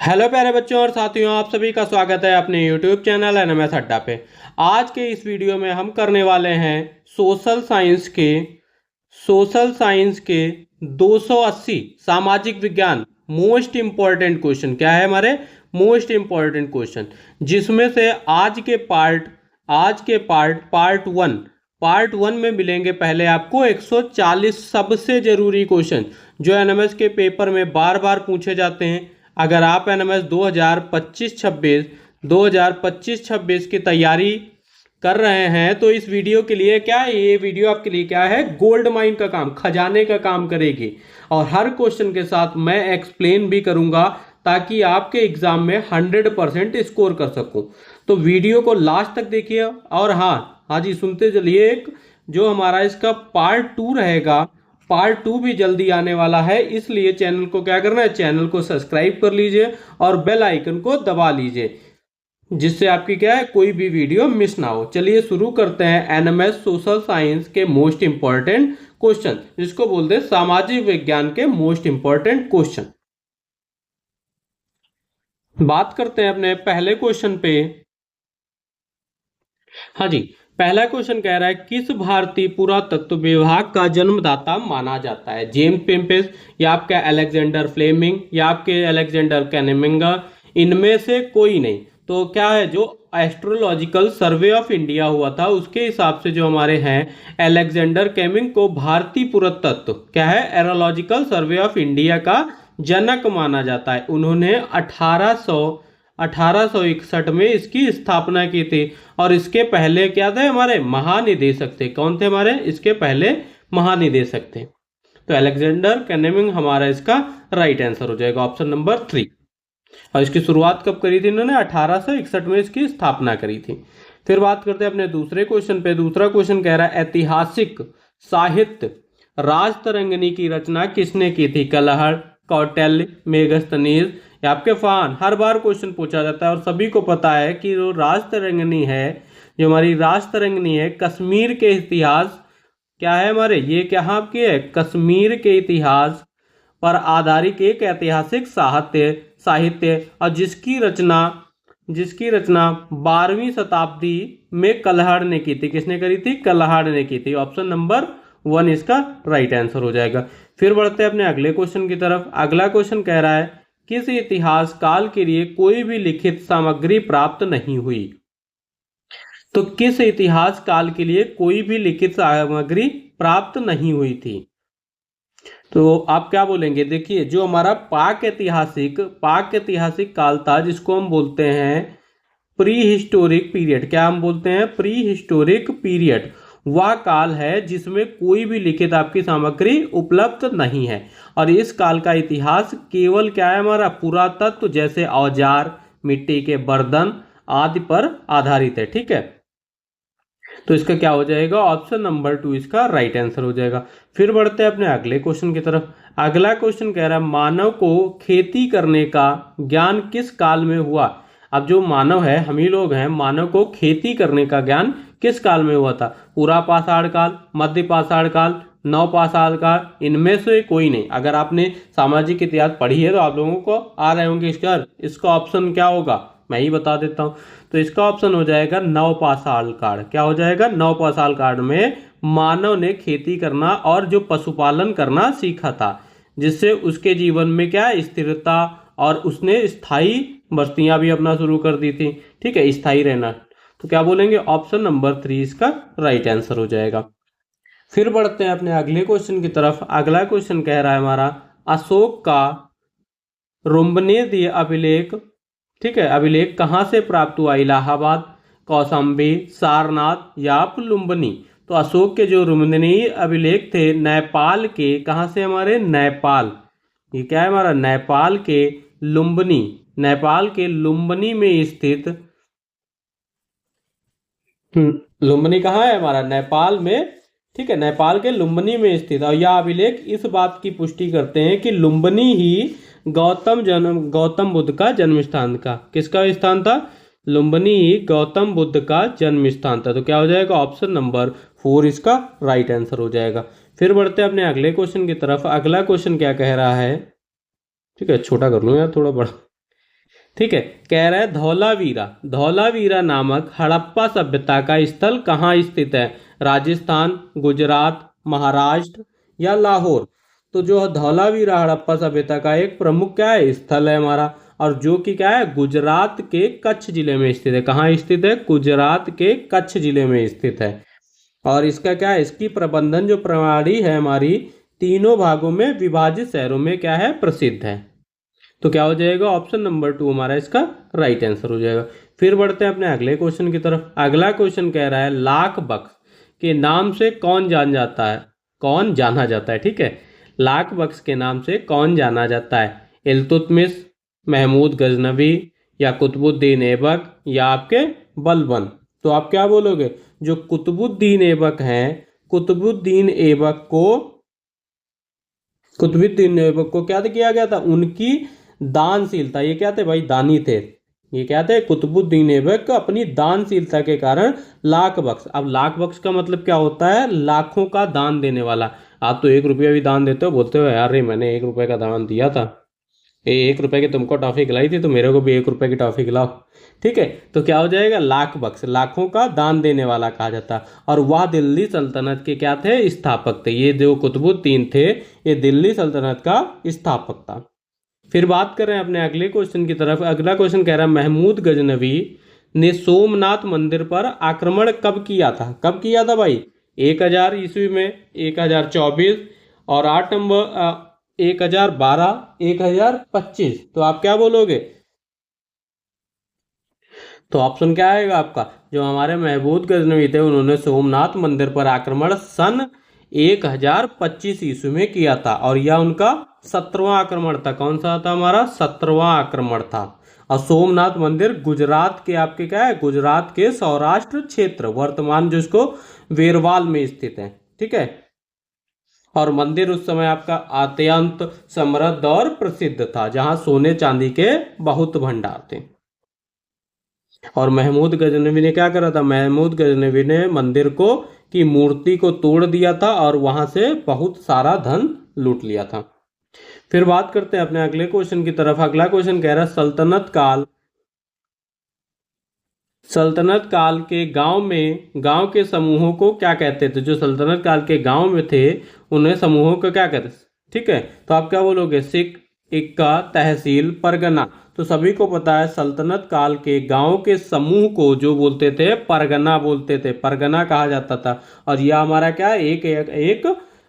Hello प्यारे बच्चों और साथियों, आप सभी का स्वागत है अपने YouTube चैनल एनएमएस अड्डा पे। आज के इस वीडियो में हम करने वाले हैं सोशल साइंस के 280 सामाजिक विज्ञान मोस्ट इम्पॉर्टेंट क्वेश्चन। क्या है हमारे मोस्ट इम्पॉर्टेंट क्वेश्चन, जिसमें से पार्ट वन में मिलेंगे पहले आपको 140 सबसे जरूरी क्वेश्चन जो एनएमएस के पेपर में बार बार पूछे जाते हैं। अगर आप एनएमएस 2025-26 की तैयारी कर रहे हैं तो इस वीडियो के लिए क्या है, ये वीडियो आपके लिए क्या है, गोल्ड माइन का काम, खजाने का काम करेगी। और हर क्वेश्चन के साथ मैं एक्सप्लेन भी करूंगा ताकि आपके एग्जाम में 100% स्कोर कर सकूं। तो वीडियो को लास्ट तक देखिए। और हाँ जी, सुनते चलिए, एक जो हमारा इसका पार्ट 2 रहेगा, पार्ट 2 भी जल्दी आने वाला है, इसलिए चैनल को क्या करना है, चैनल को सब्सक्राइब कर लीजिए और बेल आइकन को दबा लीजिए, जिससे आपकी क्या है, कोई भी वीडियो मिस ना हो। चलिए शुरू करते हैं एनएमएस सोशल साइंस के मोस्ट इंपॉर्टेंट क्वेश्चन, जिसको बोलते हैं सामाजिक विज्ञान के मोस्ट इंपॉर्टेंट क्वेश्चन। बात करते हैं अपने पहले क्वेश्चन पे। हाँ जी, पहला क्वेश्चन कह रहा है किस भारतीय पुरातत्व विभाग का जन्मदाता माना जाता है? जेम्स पेम्पेस, या आपका अलेक्जेंडर फ्लेमिंग, या आपके अलेक्जेंडर कैनेमिंगा, इनमें से कोई नहीं। तो क्या है, जो एस्ट्रोलॉजिकल सर्वे ऑफ इंडिया हुआ था उसके हिसाब से जो हमारे हैं अलेक्जेंडर केमिंग को भारतीय पुरातत्व क्या है, एरोलॉजिकल सर्वे ऑफ इंडिया का जनक माना जाता है। उन्होंने 1861 में इसकी स्थापना की थी। और इसके पहले क्या थे, हमारे महानिदेशक थे। कौन थे हमारे इसके पहले महानिदेशक थे? तो अलेक्जेंडर कैनेमिंग हमारा इसका राइट आंसर हो जाएगा, ऑप्शन नंबर 3। और इसकी शुरुआत कब करी थी इन्होंने? 1861 में इसकी स्थापना करी थी। फिर बात करते हैं अपने दूसरे क्वेश्चन पे। दूसरा क्वेश्चन कह रहा है ऐतिहासिक साहित्य राजतरंगिणी की रचना किसने की थी? कलहड़, कौटिल्य, मेगस्थनीज, या आपके फान। हर बार क्वेश्चन पूछा जाता है और सभी को पता है कि जो राजतरंगिणी है, जो हमारी राजतरंगिणी है, कश्मीर के इतिहास क्या है हमारे, ये क्या आपकी है, कश्मीर के इतिहास पर आधारित एक ऐतिहासिक साहित्य और जिसकी रचना 12वीं शताब्दी में कल्हड़ ने की थी। किसने करी थी? कल्हड़ ने की थी। ऑप्शन नंबर 1 इसका राइट आंसर हो जाएगा। फिर बढ़ते हैं अपने अगले क्वेश्चन की तरफ। अगला क्वेश्चन कह रहा है किस इतिहास काल के लिए कोई भी लिखित सामग्री प्राप्त नहीं हुई? तो किस इतिहास काल के लिए कोई भी लिखित सामग्री प्राप्त नहीं हुई थी? तो आप क्या बोलेंगे? देखिए, जो हमारा पाक ऐतिहासिक काल था, जिसको हम बोलते हैं प्री हिस्टोरिक पीरियड। क्या हम बोलते हैं? Pre historic period. वह काल है जिसमें कोई भी लिखित आपकी सामग्री उपलब्ध नहीं है। और इस काल का इतिहास केवल क्या है, हमारा पुरातत्व जैसे औजार, मिट्टी के बर्तन आदि पर आधारित है। ठीक है, तो इसका क्या हो जाएगा? ऑप्शन नंबर 2 इसका राइट आंसर हो जाएगा। फिर बढ़ते हैं अपने अगले क्वेश्चन की तरफ। अगला क्वेश्चन कह रहा है मानव को खेती करने का ज्ञान किस काल में हुआ? अब जो मानव है, हम ही लोग हैं, मानव को खेती करने का ज्ञान किस काल में हुआ था? पूरा पाषाण काल, मध्य पाषाण काल, नव पाषाण काल, इनमें से कोई नहीं। अगर आपने सामाजिक इतिहास पढ़ी है तो आप लोगों को आ रहे होंगे इसका ऑप्शन क्या होगा, मैं ही बता देता हूं। तो इसका ऑप्शन हो जाएगा नवपाषाण काल। क्या हो जाएगा? नवपाषाण काल में मानव ने खेती करना और जो पशुपालन करना सीखा था, जिससे उसके जीवन में क्या स्थिरता, और उसने स्थायी बस्तियां भी अपना शुरू कर दी थी। ठीक है, स्थायी रहना। तो क्या बोलेंगे? ऑप्शन नंबर 3 इसका राइट आंसर हो जाएगा। फिर बढ़ते हैं अपने अगले क्वेश्चन की तरफ। अगला क्वेश्चन कह रहा है हमारा अशोक का रुम्बनेद अभिलेख, ठीक है, अभिलेख कहाँ से प्राप्त हुआ? इलाहाबाद, कौशाम्बी, सारनाथ, या लुम्बिनी। तो अशोक के जो रुम्बनेय अभिलेख थे नेपाल के, कहाँ से हमारे? नेपाल। ये क्या है हमारा? नेपाल के लुम्बिनी में स्थित। लुम्बिनी कहाँ है हमारा? नेपाल में। ठीक है, नेपाल के लुम्बिनी में स्थित। और यह अभिलेख इस बात की पुष्टि करते हैं कि लुम्बिनी ही गौतम बुद्ध का जन्म स्थान था। किसका स्थान था? लुम्बिनी ही गौतम बुद्ध का जन्म स्थान था। तो क्या हो जाएगा? ऑप्शन नंबर 4 इसका राइट आंसर हो जाएगा। फिर बढ़ते हैं अपने अगले क्वेश्चन की तरफ। अगला क्वेश्चन क्या कह रहा है? ठीक है, छोटा कर लूँ यार, थोड़ा बड़ा। ठीक है। कह रहा है धौलावीरा, धौलावीरा नामक हड़प्पा सभ्यता का स्थल कहाँ स्थित है? राजस्थान, गुजरात, महाराष्ट्र या लाहौर? तो जो धौलावीरा हड़प्पा सभ्यता का एक प्रमुख क्या है, स्थल है हमारा, और जो कि क्या है, गुजरात के कच्छ जिले में स्थित है। कहाँ स्थित है? गुजरात के कच्छ जिले में स्थित है। और इसका क्या है, इसकी प्रबंधन जो प्रणाली है हमारी, तीनों भागों में विभाजित शहरों में क्या है, प्रसिद्ध है। तो क्या हो जाएगा, ऑप्शन नंबर 2 हमारा इसका राइट आंसर हो जाएगा। फिर बढ़ते हैं अपने अगले क्वेश्चन की तरफ। अगला क्वेश्चन कह रहा है लाख बख्श के नाम से कौन जान जाता है, कौन जाना जाता है? ठीक है, लाख बख्श के नाम से कौन जाना जाता है? इल्तुतमिश, महमूद गजनवी, या कुतुबुद्दीन ऐबक, या आपके बलबन? तो आप क्या बोलोगे? जो कुतुबुद्दीन ऐबक हैं, कुतुबुद्दीन ऐबक को, कुतुबुद्दीन ऐबक को क्या किया गया था? उनकी दानशीलता, ये क्या थे भाई, दानी थे। ये क्या थे? कुतुबुद्दीन ऐबक अपनी दानशीलता के कारण लाख बख्श। अब लाख बख्श का मतलब क्या होता है? लाखों का दान देने वाला। आप तो 1 रुपया भी दान देते हो, बोलते हो यार रे मैंने 1 रुपए का दान दिया था, 1 रुपए की तुमको टॉफी खिलाई थी तो मेरे को भी 1 रुपए की टॉफी खिलाओ। ठीक है, तो क्या हो जाएगा, लाख बख्श, लाखों का दान देने वाला कहा जाता। और वह दिल्ली सल्तनत के क्या थे? स्थापक थे। ये जो कुतुबुद्दीन थे, ये दिल्ली सल्तनत का स्थापक था। फिर बात करें अपने अगले क्वेश्चन की तरफ। अगला क्वेश्चन कह रहा है महमूद गजनवी ने सोमनाथ मंदिर पर आक्रमण कब किया था? कब किया था भाई? 1000 ईस्वी में, 1024, और 8 नंबर 1012, 1025। तो आप क्या बोलोगे? तो ऑप्शन क्या आएगा आपका? जो हमारे महमूद गजनवी थे, उन्होंने सोमनाथ मंदिर पर आक्रमण सन 1025 ईस्वी में किया था, और यह उनका 17वां आक्रमण था। कौन सा था हमारा? 17वां आक्रमण था। और सोमनाथ मंदिर गुजरात के, आपके क्या है, गुजरात के सौराष्ट्र क्षेत्र, वर्तमान जो इसको वेरवाल में स्थित है। ठीक है, और मंदिर उस समय आपका अत्यंत समृद्ध और प्रसिद्ध था, जहां सोने चांदी के बहुत भंडार थे। और महमूद गजनवी ने क्या करा था? महमूद गजनवी ने मंदिर को, की मूर्ति को तोड़ दिया था और वहां से बहुत सारा धन लूट लिया था। फिर बात करते हैं अपने अगले क्वेश्चन की तरफ। अगला क्वेश्चन कह रहा है सल्तनत काल के गांव में, गांव के समूहों को क्या कहते थे? जो सल्तनत काल के गांव में थे, उन्हें समूहों को क्या कहते? ठीक है, तो आप क्या बोलोगे? सिख, इक्का, तहसील, परगना? तो सभी को पता है सल्तनत काल के गांव के समूह को जो बोलते थे, परगना बोलते थे, परगना कहा जाता था। और यह हमारा क्या, एक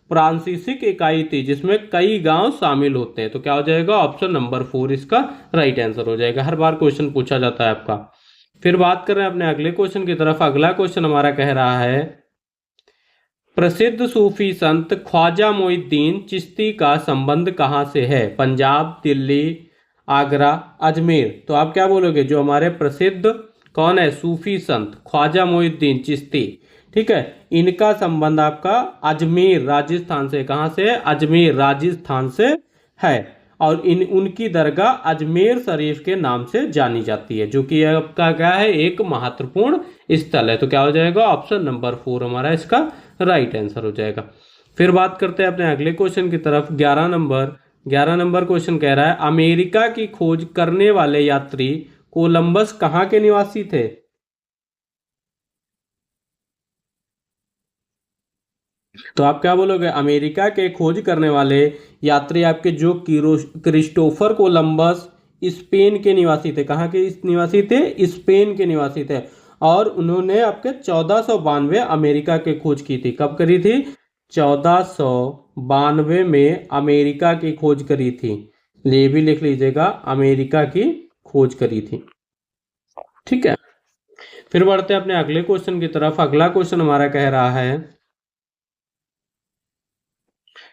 फ्रांसीसिक इकाई थी जिसमें कई गांव शामिल होते हैं। तो क्या हो जाएगा? ऑप्शन नंबर 4 इसका राइट आंसर हो जाएगा। हर बार क्वेश्चन पूछा जाता है आपका। फिर बात कर रहे हैं अपने अगले क्वेश्चन की तरफ। अगला क्वेश्चन हमारा कह रहा है प्रसिद्ध सूफी संत ख्वाजा मोइनुद्दीन चिश्ती का संबंध कहां से है? पंजाब, दिल्ली, आगरा, अजमेर? तो आप क्या बोलोगे? जो हमारे प्रसिद्ध कौन है, सूफी संत ख्वाजा मोइनुद्दीन चिश्ती, ठीक है, इनका संबंध आपका अजमेर राजस्थान से, कहां से? अजमेर राजस्थान से है। और उनकी दरगाह अजमेर शरीफ के नाम से जानी जाती है, जो कि आपका क्या है, एक महत्वपूर्ण स्थल है। तो क्या हो जाएगा? ऑप्शन नंबर 4 हमारा इसका राइट आंसर हो जाएगा। फिर बात करते हैं अपने अगले क्वेश्चन की तरफ। 11 नंबर क्वेश्चन कह रहा है अमेरिका की खोज करने वाले यात्री कोलंबस कहाँ के निवासी थे? तो आप क्या बोलोगे? अमेरिका के खोज करने वाले यात्री आपके जो क्रिस्टोफर कोलंबस स्पेन के निवासी थे। कहाँ के निवासी थे? स्पेन के निवासी थे। और उन्होंने आपके 1492 अमेरिका की खोज की थी। कब करी थी? 1492 में अमेरिका की खोज करी थी। ये भी लिख लीजिएगा, अमेरिका की खोज करी थी। ठीक है, फिर बढ़ते हैं अपने अगले क्वेश्चन की तरफ। अगला क्वेश्चन हमारा कह रहा है,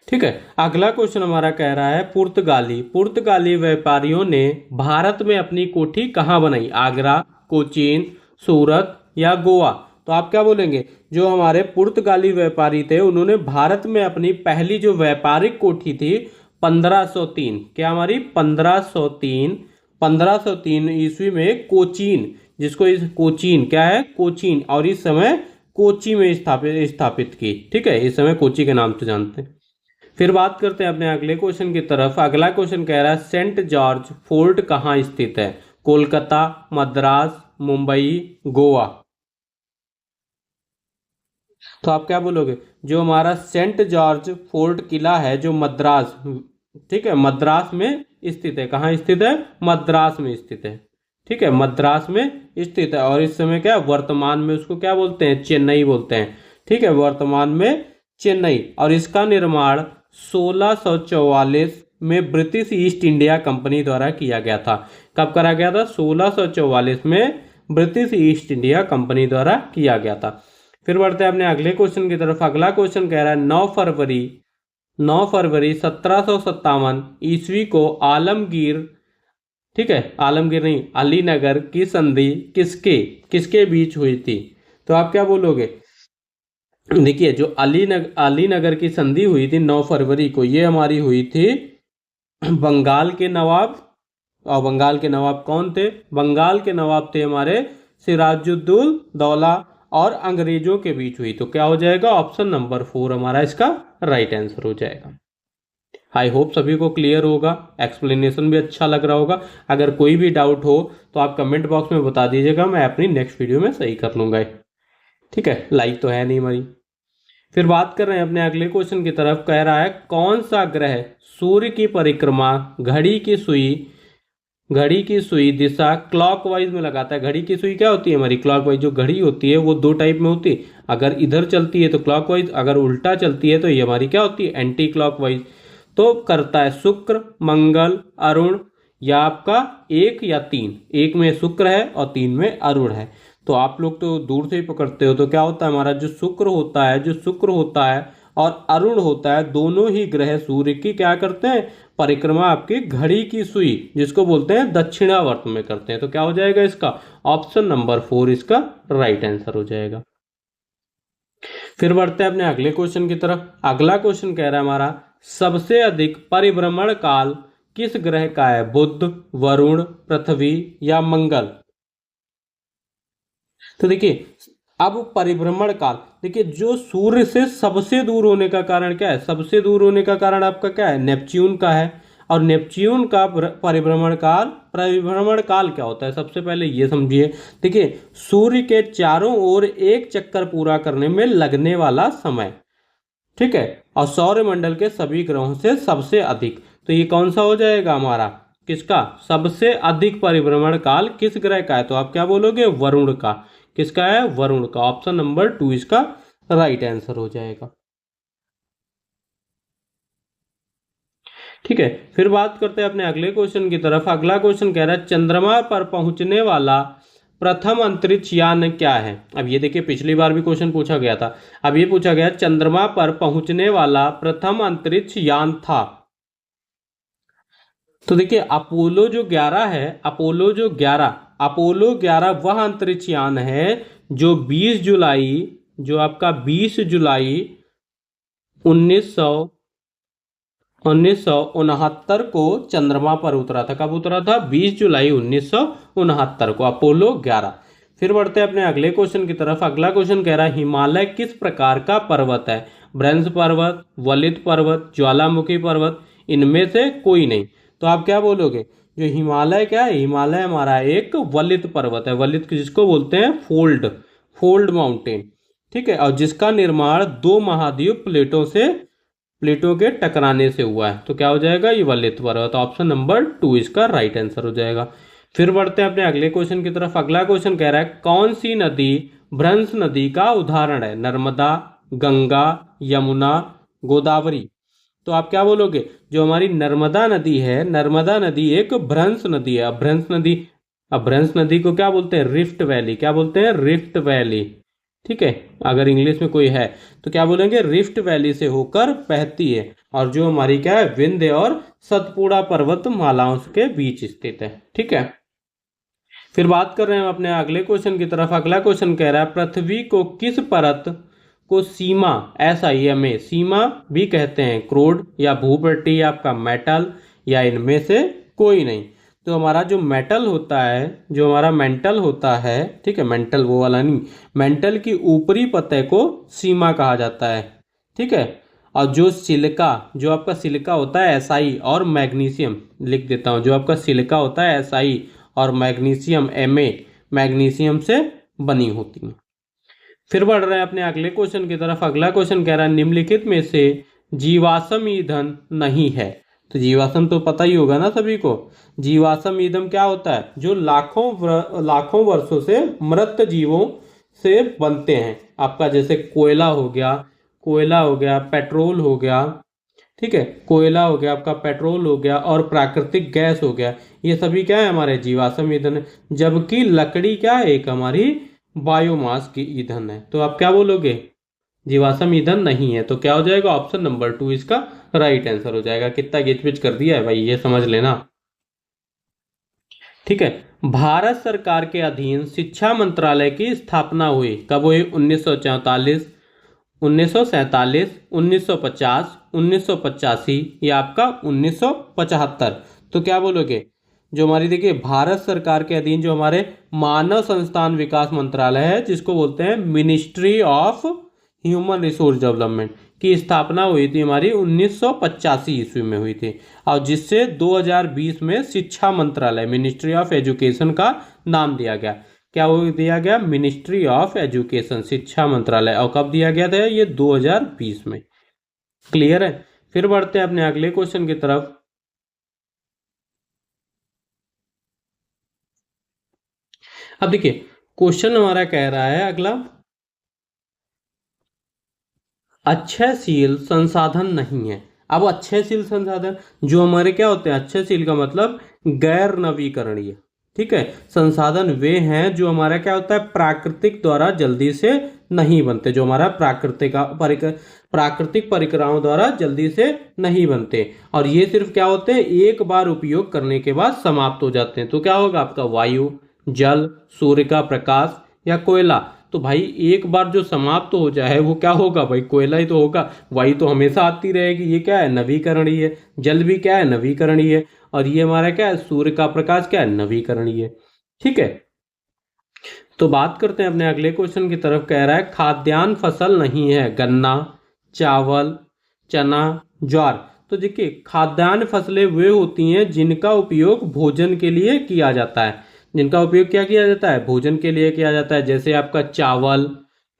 ठीक है, अगला क्वेश्चन हमारा कह रहा है पुर्तगाली व्यापारियों ने भारत में अपनी कोठी कहाँ बनाई? आगरा, कोचीन, सूरत या गोवा? तो आप क्या बोलेंगे? जो हमारे पुर्तगाली व्यापारी थे, उन्होंने भारत में अपनी पहली जो व्यापारिक कोठी थी 1503, क्या हमारी 1503 ईस्वी में कोचीन, जिसको इस कोचीन क्या है, कोचीन, और इस समय कोची में स्थापित की। ठीक है, इस समय कोची के नाम से जानते हैं। फिर बात करते हैं अपने अगले क्वेश्चन की तरफ। अगला क्वेश्चन कह रहा है सेंट जॉर्ज फोर्ट कहाँ स्थित है? कोलकाता, मद्रास, मुंबई, गोवा। तो आप क्या बोलोगे, जो हमारा सेंट जॉर्ज फोर्ट किला है जो मद्रास, ठीक है, मद्रास में स्थित है। कहाँ स्थित है? मद्रास में स्थित है। ठीक है, मद्रास में स्थित है। और इस समय क्या वर्तमान में उसको क्या बोलते हैं? चेन्नई बोलते हैं। ठीक है, वर्तमान में चेन्नई। और इसका निर्माण 1644 में ब्रिटिश ईस्ट इंडिया कंपनी द्वारा किया गया था। कब करा गया था? 1644 में ब्रिटिश ईस्ट इंडिया कंपनी द्वारा किया गया था। फिर बढ़ते हैं अपने अगले क्वेश्चन की तरफ। अगला क्वेश्चन कह रहा है 9 फरवरी 1757 ईस्वी को आलमगीर, ठीक है, आलमगीर नहीं, अलीनगर की संधि किसके किसके बीच हुई थी? तो आप क्या बोलोगे? देखिए, जो अलीनगर की संधि हुई थी 9 फरवरी को, ये हमारी हुई थी बंगाल के नवाब। और बंगाल के नवाब कौन थे? बंगाल के नवाब थे हमारे सिराजुद्दौला दौला और अंग्रेजों के बीच हुई। तो क्या हो जाएगा? ऑप्शन नंबर 4 हमारा इसका राइट आंसर हो जाएगा। आई होप सभी को क्लियर होगा, एक्सप्लेनेशन भी अच्छा लग रहा होगा। अगर कोई भी डाउट हो तो आप कमेंट बॉक्स में बता दीजिएगा, मैं अपनी नेक्स्ट वीडियो में सही कर लूंगा। ठीक है, लाइक तो है नहीं हमारी। फिर बात कर रहे हैं अपने अगले क्वेश्चन की तरफ। कह रहा है कौन सा ग्रह सूर्य की परिक्रमा घड़ी की सुई दिशा क्लॉकवाइज में लगाता है? घड़ी की सुई क्या होती है हमारी? क्लॉकवाइज। जो घड़ी होती है वो दो टाइप में होती है, अगर इधर चलती है तो क्लॉकवाइज, अगर उल्टा चलती है तो ये हमारी क्या होती है? Anti clockwise. तो करता है शुक्र, मंगल, अरुण, या आपका 1 या 3। 1 में शुक्र है और 3 में अरुण है। तो आप लोग तो दूर से ही पकड़ते हो, तो क्या होता है हमारा जो शुक्र होता है और अरुण होता है, दोनों ही ग्रह सूर्य की क्या करते हैं? परिक्रमा आपकी घड़ी की सुई, जिसको बोलते हैं दक्षिणावर्त में करते हैं। तो क्या हो जाएगा इसका? ऑप्शन नंबर 4 इसका राइट आंसर हो जाएगा। फिर बढ़ते हैं अपने अगले क्वेश्चन की तरफ। अगला क्वेश्चन कह रहा है हमारा सबसे अधिक परिभ्रमण काल किस ग्रह का है? बुध, वरुण, पृथ्वी या मंगल? तो देखिए, अब परिभ्रमण काल, देखिए जो सूर्य से सबसे दूर होने का कारण क्या है? सबसे दूर होने का कारण आपका क्या है? नेपच्यून का है। और नेपच्यून का परिभ्रमण काल क्या होता है? सबसे पहले ये समझिए। देखिए, सूर्य के चारों ओर एक चक्कर पूरा करने में लगने वाला समय, ठीक है, और सौरमंडल के सभी ग्रहों से सबसे अधिक। तो ये कौन सा हो जाएगा हमारा? किसका सबसे अधिक परिभ्रमण काल किस ग्रह का है? तो आप क्या बोलोगे? वरुण का। किसका है? वरुण का। ऑप्शन नंबर 2 इसका राइट आंसर हो जाएगा। ठीक है, फिर बात करते हैं अपने अगले क्वेश्चन की तरफ। अगला क्वेश्चन कह रहा है चंद्रमा पर पहुंचने वाला प्रथम अंतरिक्ष यान क्या है? अब ये देखिए, पिछली बार भी क्वेश्चन पूछा गया था। अब ये पूछा गया चंद्रमा पर पहुंचने वाला प्रथम अंतरिक्ष यान था। तो देखिए, अपोलो जो 11 है, अपोलो 11 वह अंतरिक्ष यान है जो 20 जुलाई, जो आपका 20 जुलाई 1969 को चंद्रमा पर उतरा था। कब उतरा था? 20 जुलाई 1969 को, अपोलो 11। फिर बढ़ते हैं अपने अगले क्वेश्चन की तरफ। अगला क्वेश्चन कह रहा है हिमालय किस प्रकार का पर्वत है? ब्रह्म पर्वत, वलित पर्वत, ज्वालामुखी पर्वत, इनमें से कोई नहीं। तो आप क्या बोलोगे? जो हिमालय क्या है? हिमालय हमारा एक वलित पर्वत है। वलित जिसको बोलते हैं फोल्ड माउंटेन, ठीक है, और जिसका निर्माण 2 महाद्वीप प्लेटों के टकराने से हुआ है। तो क्या हो जाएगा? ये वलित पर्वत। ऑप्शन नंबर 2 इसका राइट आंसर हो जाएगा। फिर बढ़ते हैं अपने अगले क्वेश्चन की तरफ। अगला क्वेश्चन कह रहा है कौन सी नदी भ्रंश नदी का उदाहरण है? नर्मदा, गंगा, यमुना, गोदावरी। तो आप क्या बोलोगे? जो हमारी नर्मदा नदी है, नर्मदा नदी एक भ्रंश नदी है। अब भ्रंश नदी को क्या बोलते हैं? Rift valley. क्या बोलते हैं? Rift valley. ठीक है, अगर इंग्लिश में कोई है तो क्या बोलेंगे? रिफ्ट वैली से होकर बहती है, और जो हमारी क्या है? विंध्य और सतपुड़ा पर्वत मालाओं के बीच स्थित है। ठीक है, फिर बात कर रहे हैं अपने अगले क्वेश्चन की तरफ। अगला क्वेश्चन कह रहा है पृथ्वी को किस परत को सीमा, SIMA सीमा भी कहते हैं? क्रोड या भूपट्टी, आपका मेटल, या इनमें से कोई नहीं। तो हमारा जो मेटल होता है, जो हमारा मेंटल होता है, ठीक है, मेंटल वो वाला नहीं, मेंटल की ऊपरी सतह को सीमा कहा जाता है। ठीक है, और जो सिलिका, जो आपका सिलिका होता है SI, और मैग्नीशियम लिख देता हूँ, जो आपका सिलिका होता है SI और मैग्नीशियम Ma मैग्नीशियम से बनी होती हैं। फिर बढ़ रहे हैं अपने अगले क्वेश्चन की तरफ। अगला क्वेश्चन कह रहा है निम्नलिखित में से जीवाश्म ईंधन नहीं है। तो जीवाश्म तो पता ही होगा ना सभी को। जीवाश्म ईंधन क्या होता है? जो लाखों वर्षों से मृत जीवों से बनते हैं। आपका जैसे कोयला हो गया, पेट्रोल हो गया, ठीक है, कोयला हो गया, आपका पेट्रोल हो गया और प्राकृतिक गैस हो गया, ये सभी क्या है? हमारे जीवाश्म ईंधन है। जबकि लकड़ी क्या है? एक हमारी बायोमास की ईंधन है। तो आप क्या बोलोगे? जीवाश्म ईंधन नहीं है। तो क्या हो जाएगा? ऑप्शन नंबर 2 इसका राइट आंसर हो जाएगा। कितना गिचपिच कर दिया है भाई, ये समझ लेना। ठीक है, भारत सरकार के अधीन शिक्षा मंत्रालय की स्थापना हुई कब हुई? 1944, 1947, 1950, 1985 या आपका 1975। तो क्या बोलोगे? जो हमारी देखिए भारत सरकार के अधीन जो हमारे मानव संस्थान विकास मंत्रालय है, जिसको बोलते हैं ministry of human resource development, की स्थापना हुई थी हमारी 1985 ईस्वी में हुई थी, और जिससे 2020 में शिक्षा मंत्रालय मिनिस्ट्री ऑफ एजुकेशन का नाम दिया गया। क्या वो दिया गया? मिनिस्ट्री ऑफ एजुकेशन, शिक्षा मंत्रालय। और कब दिया गया था? ये 2020 में। क्लियर है? फिर बढ़ते हैं अपने अगले क्वेश्चन की तरफ। अब देखिए क्वेश्चन हमारा कह रहा है अगला, अक्षयशील संसाधन नहीं है। अब अक्षयशील संसाधन जो हमारे क्या होते हैं? अक्षयशील का मतलब गैर नवीकरणीय, ठीक है, संसाधन वे हैं जो हमारा क्या होता है? प्राकृतिक द्वारा जल्दी से नहीं बनते, जो हमारा प्राकृतिक परिक्राओं द्वारा जल्दी से नहीं बनते, और ये सिर्फ क्या होते हैं? एक बार उपयोग करने के बाद समाप्त हो जाते हैं। तो क्या होगा आपका? वायु, जल, सूर्य का प्रकाश या कोयला। तो भाई एक बार जो समाप्त हो जाए वो क्या होगा भाई? कोयला ही तो होगा। वायु तो हमेशा आती रहेगी, ये क्या है? नवीकरणीय है। जल भी क्या है? नवीकरणीय है। और ये हमारा क्या है? सूर्य का प्रकाश क्या है? नवीकरणीय है। ठीक है, तो बात करते हैं अपने अगले क्वेश्चन की तरफ। कह रहा है खाद्यान्न फसल नहीं है, गन्ना, चावल, चना, ज्वार। तो देखिए खाद्यान्न फसलें वे होती हैं जिनका उपयोग भोजन के लिए किया जाता है। जिनका उपयोग क्या किया जाता है? भोजन के लिए किया जाता है। जैसे आपका चावल,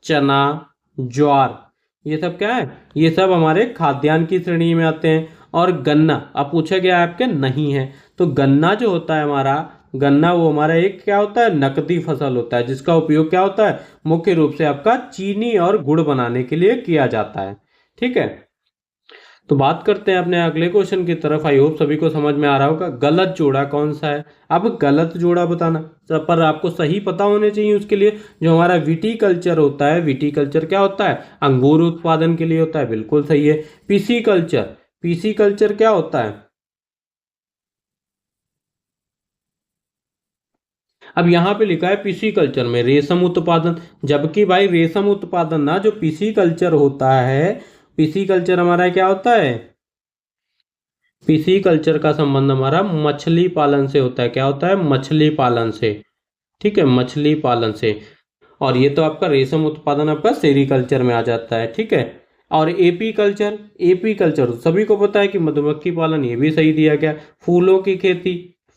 चना, ज्वार, ये सब क्या है? ये सब हमारे खाद्यान्न की श्रेणी में आते हैं। और गन्ना, अब पूछा गया है आपके नहीं है, तो गन्ना जो होता है हमारा, गन्ना वो हमारा एक क्या होता है? नकदी फसल होता है, जिसका उपयोग क्या होता है? मुख्य रूप से आपका चीनी और गुड़ बनाने के लिए किया जाता है। ठीक है, तो बात करते हैं अपने अगले क्वेश्चन की तरफ। आई होप सभी को समझ में आ रहा होगा। गलत जोड़ा कौन सा है? अब गलत जोड़ा बताना, पर आपको सही पता होने चाहिए उसके लिए। जो हमारा विटीकल्चर होता है, विटीकल्चर क्या होता है? अंगूर उत्पादन के लिए होता है, बिल्कुल सही है। पीसीकल्चर, पीसीकल्चर क्या होता है? अब यहाँ पे लिखा है पीसीकल्चर में रेशम उत्पादन, जबकि भाई रेशम उत्पादन ना, जो पीसीकल्चर होता है, पीसीकल्चर हमारा क्या होता है? पीसीकल्चर का संबंध हमारा मछली पालन से होता है। क्या होता है? मछली पालन से। ठीक है, मछली पालन से। और ये तो आपका रेशम उत्पादन आपका सेरीकल्चर में आ जाता है। ठीक है, और एपी कल्चर, एपी कल्चर सभी को पता है कि मधुमक्खी पालन, ये भी सही दिया गया। फूलों की खेती,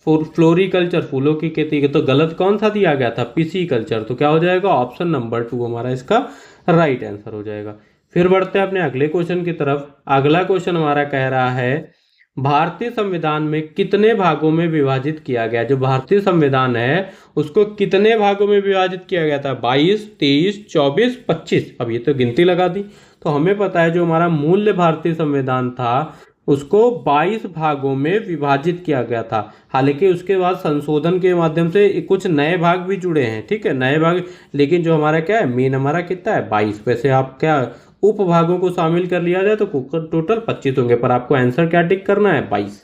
फ्लोरिकल्चर, फूलों की खेती, तो गलत कौन सा दिया गया था? PC culture. तो क्या हो जाएगा? ऑप्शन नंबर 2 हमारा इसका राइट आंसर हो जाएगा। फिर बढ़ते हैं अपने अगले क्वेश्चन की तरफ। अगला क्वेश्चन हमारा कह रहा है भारतीय संविधान में कितने भागों में विभाजित किया गया? जो भारतीय संविधान है उसको कितने भागों में विभाजित किया गया था? 22, 23, 24, 25। अब ये तो गिनती लगा दी। तो हमें पता है जो हमारा मूल्य भारतीय संविधान था उसको 22 भागों में विभाजित किया गया था। हालांकि उसके बाद संशोधन के माध्यम से कुछ नए भाग भी जुड़े हैं, ठीक है, नए भाग, लेकिन जो हमारा क्या है, मेन हमारा कितना है? 22। वैसे आप क्या उप भागों को शामिल कर लिया जाए तो टोटल 25 होंगे, पर आपको आंसर क्या टिक करना है? 22।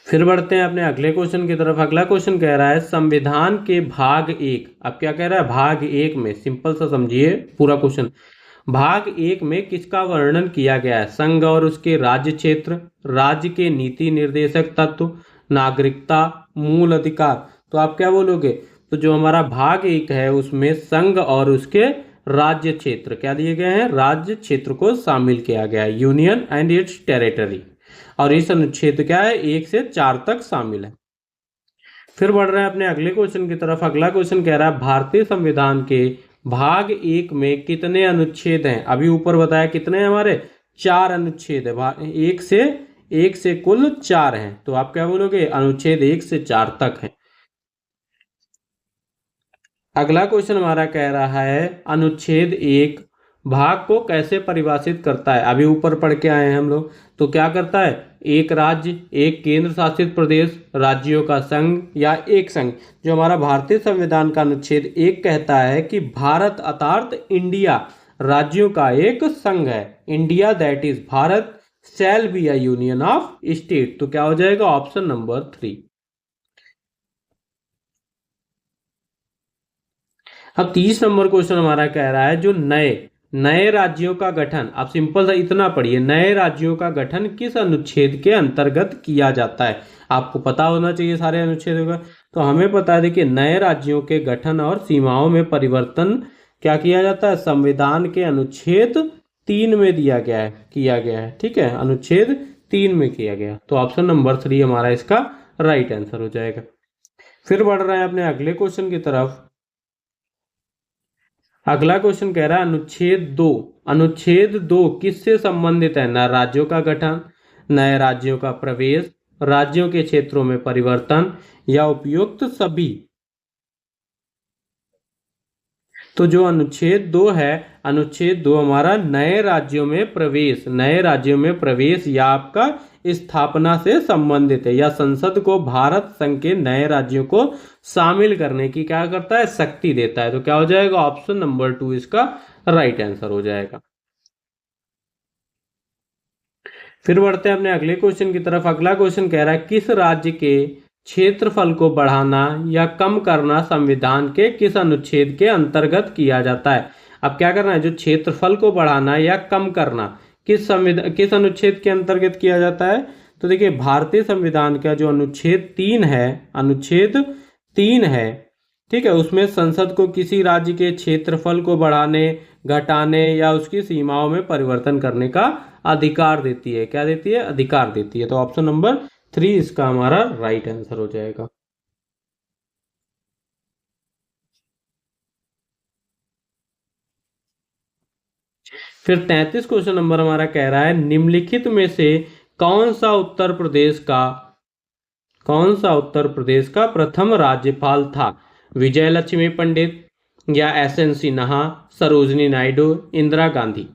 फिर बढ़ते हैं अपने अगले क्वेश्चन की तरफ। अगला क्वेश्चन कह रहा है संविधान के भाग 1, अब क्या कह रहा है? भाग 1 में, सिंपल सा समझिए पूरा क्वेश्चन। भाग 1 में किसका वर्णन किया गया है? संघ और उसके राज्य क्षेत्र, राज्य के नीति निर्देशक तत्व, नागरिकता, मूल अधिकार। तो आप क्या बोलोगे? तो जो हमारा भाग 1 है उसमें संघ और उसके राज्य क्षेत्र क्या दिए गए हैं? राज्य क्षेत्र को शामिल किया गया है, यूनियन एंड इट्स टेरिटरी। और इस अनुच्छेद क्या है? 1 से 4 तक शामिल है। फिर बढ़ रहे हैं अपने अगले क्वेश्चन की तरफ। अगला क्वेश्चन कह रहा है भारतीय संविधान के भाग 1 में कितने अनुच्छेद हैं? अभी ऊपर बताया कितने हैं हमारे, 4 अनुच्छेद है। एक से कुल 4 हैं। तो आप क्या बोलोगे, अनुच्छेद 1 से 4 तक है। अगला क्वेश्चन हमारा कह रहा है अनुच्छेद 1 भाग को कैसे परिभाषित करता है? अभी ऊपर पढ़ के आए हैं हम लोग। तो क्या करता है, एक राज्य, एक केंद्र शासित प्रदेश, राज्यों का संघ या एक संघ। जो हमारा भारतीय संविधान का अनुच्छेद 1 कहता है कि भारत अर्थात इंडिया राज्यों का एक संघ है। India that is Bharat shall be a union of state. तो क्या हो जाएगा, ऑप्शन नंबर 3। अब 30 नंबर क्वेश्चन हमारा कह रहा है जो नए नए राज्यों का गठन, आप सिंपल सा इतना पढ़िए, नए राज्यों का गठन किस अनुच्छेद के अंतर्गत किया जाता है? आपको पता होना चाहिए सारे अनुच्छेदों का। तो हमें पता है, देखिए, नए राज्यों के गठन और सीमाओं में परिवर्तन क्या किया जाता है, संविधान के अनुच्छेद 3 में दिया गया है, किया गया है। ठीक है, अनुच्छेद 3 में किया गया। तो ऑप्शन नंबर 3 हमारा इसका राइट आंसर हो जाएगा। फिर बढ़ रहे हैं अपने अगले क्वेश्चन की तरफ। अगला क्वेश्चन कह रहा है अनुच्छेद 2 किससे संबंधित है? न राज्यों का गठन, नए राज्यों का प्रवेश, राज्यों के क्षेत्रों में परिवर्तन या उपयुक्त सभी। तो जो अनुच्छेद 2 है, अनुच्छेद 2 हमारा नए राज्यों में प्रवेश या आपका स्थापना से संबंधित है, या संसद को भारत संघ के नए राज्यों को शामिल करने की क्या करता है, शक्ति देता है। तो क्या हो जाएगा, ऑप्शन नंबर 2 इसका राइट आंसर हो जाएगा। फिर बढ़ते हैं अपने अगले क्वेश्चन की तरफ। अगला क्वेश्चन कह रहा है किस राज्य के क्षेत्रफल को बढ़ाना या कम करना संविधान के किस अनुच्छेद के अंतर्गत किया जाता है? अब क्या करना है, जो क्षेत्रफल को बढ़ाना या कम करना किस अनुच्छेद के अंतर्गत किया जाता है? तो देखिए, भारतीय संविधान का जो अनुच्छेद 3 है, ठीक है, उसमें संसद को किसी राज्य के क्षेत्रफल को बढ़ाने, घटाने या उसकी सीमाओं में परिवर्तन करने का अधिकार देती है। क्या देती है, अधिकार देती है। तो ऑप्शन नंबर 3 इसका हमारा राइट आंसर हो जाएगा। फिर 33 क्वेश्चन नंबर हमारा कह रहा है निम्नलिखित में से कौन सा उत्तर प्रदेश का प्रथम राज्यपाल था? विजय लक्ष्मी पंडित या एसएन सिन्हा, सरोजनी नायडू, इंदिरा गांधी।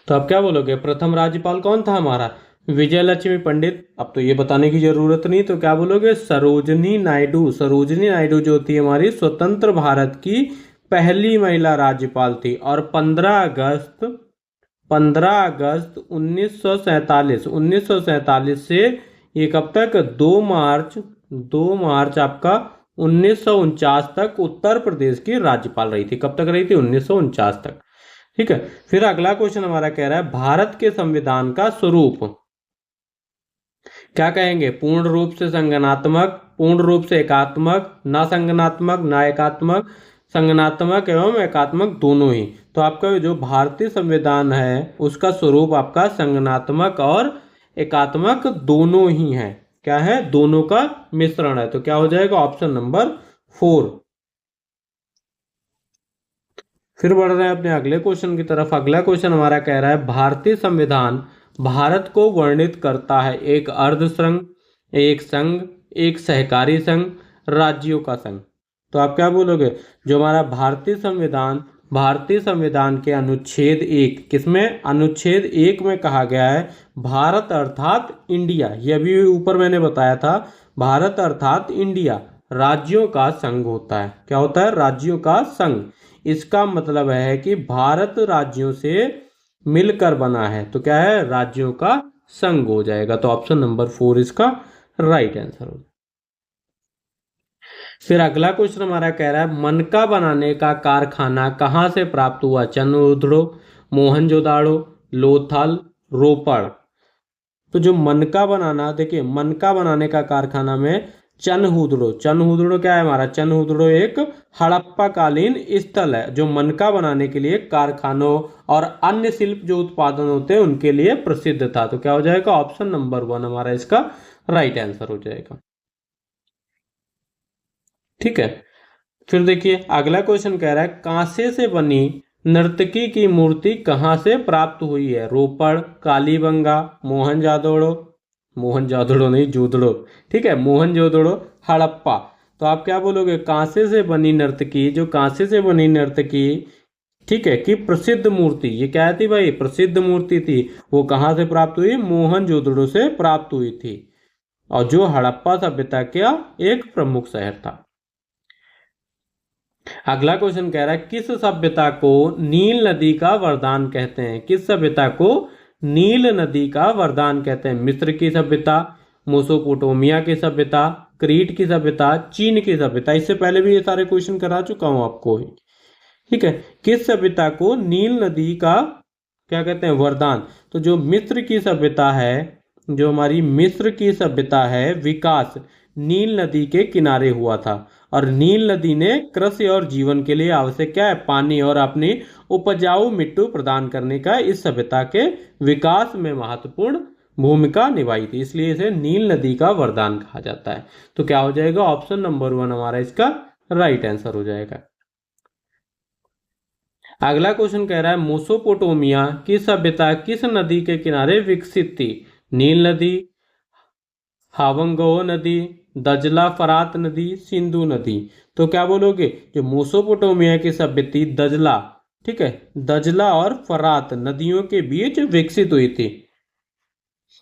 तो आप क्या बोलोगे, प्रथम राज्यपाल कौन था हमारा? विजय लक्ष्मी पंडित। अब तो ये बताने की जरूरत नहीं, तो क्या बोलोगे, सरोजनी नायडू। सरोजनी नायडू जो थी हमारी स्वतंत्र भारत की पहली महिला राज्यपाल थी। और 15 अगस्त 1947 से ये कब तक, 2 मार्च आपका 1949 तक उत्तर प्रदेश की राज्यपाल रही थी। कब तक रही थी, 1949 तक। ठीक है। फिर अगला क्वेश्चन हमारा कह रहा है भारत के संविधान का स्वरूप क्या कहेंगे? पूर्ण रूप से संगठनात्मक, पूर्ण रूप से एकात्मक, न संगठनात्मक, न एकात्मक, संगठनात्मक एवं एकात्मक दोनों ही। तो आपका जो भारतीय संविधान है उसका स्वरूप आपका संगठनात्मक और एकात्मक दोनों ही है। क्या है, दोनों का मिश्रण है। तो क्या हो जाएगा, ऑप्शन नंबर 4। फिर बढ़ रहे हैं अपने अगले क्वेश्चन की तरफ। अगला क्वेश्चन हमारा कह रहा है भारतीय संविधान भारत को वर्णित करता है एक अर्ध संघ, एक संघ, एक सहकारी संघ, राज्यों का संघ। तो आप क्या बोलोगे, जो हमारा भारतीय संविधान के अनुच्छेद 1, किसमें, अनुच्छेद 1 में कहा गया है भारत अर्थात इंडिया, यह भी ऊपर मैंने बताया था, भारत अर्थात इंडिया राज्यों का संघ होता है। क्या होता है, राज्यों का संघ। इसका मतलब है कि भारत राज्यों से मिलकर बना है। तो क्या है, राज्यों का संघ हो जाएगा। तो ऑप्शन नंबर 4 इसका राइट आंसर होगा। फिर अगला क्वेश्चन हमारा कह रहा है मनका बनाने का कारखाना कहाँ से प्राप्त हुआ? चंद्रहुदड़ो, मोहनजोदाड़ो, लोथल, रोपड़। तो जो मनका बनाना, देखिए, मनका बनाने का कारखाना में चनहुदड़ो क्या है हमारा? चनहुदड़ो एक हड़प्पा कालीन स्थल है जो मनका बनाने के लिए कारखानों और अन्य शिल्प जो उत्पादन होते हैं उनके लिए प्रसिद्ध था। तो क्या हो जाएगा, ऑप्शन नंबर 1 हमारा इसका राइट आंसर हो जाएगा। ठीक है। फिर देखिए अगला क्वेश्चन कह रहा है कांसे से बनी नर्तकी की मूर्ति कहाँ से प्राप्त हुई है? रोपड़, कालीबंगा, मोहनजादोड़ो, मोहनजादोड़ो नहीं जोदड़ो, ठीक है, मोहनजोदड़ो, हड़प्पा। तो आप क्या बोलोगे? कांसे से बनी नर्तकी, जो कांसे से बनी नर्तकी, ठीक है, कि प्रसिद्ध मूर्ति, ये क्या थी भाई? प्रसिद्ध मूर्ति थी। वो कहाँ से प्राप्त हुई? मोहनजोदड़ो से प्राप्त हुई थी, और जो हड़प्पा सभ्यता का एक प्रमुख शहर था। अगला क्वेश्चन कह रहा है किस सभ्यता को नील नदी का वरदान कहते हैं? किस सभ्यता को नील नदी का वरदान कहते हैं? मिस्र की सभ्यता, मोसोपोटामिया की सभ्यता, क्रीट की सभ्यता, चीन की सभ्यता। इससे पहले भी ये सारे क्वेश्चन करा चुका हूं आपको, ठीक है। किस सभ्यता को नील नदी का क्या कहते हैं? वरदान। तो जो मिस्र की सभ्यता है, जो हमारी मिस्र की सभ्यता है, विकास नील नदी के किनारे हुआ था, और नील नदी ने कृषि और जीवन के लिए आवश्यक क्या है? पानी और अपनी उपजाऊ मिट्टी प्रदान करने का इस सभ्यता के विकास में महत्वपूर्ण भूमिका निभाई थी, इसलिए इसे नील नदी का वरदान कहा जाता है। तो क्या हो जाएगा? ऑप्शन नंबर 1 हमारा इसका राइट आंसर हो जाएगा। अगला क्वेश्चन कह रहा है मोसोपोटामिया की सभ्यता किस नदी के किनारे विकसित थी? नील नदी, हावंगो नदी, दजला फरात नदी, सिंधु नदी। तो क्या बोलोगे? जो मोसोपोटामिया की सभ्यता दजला, ठीक है, दजला और फरात नदियों के बीच विकसित हुई थी,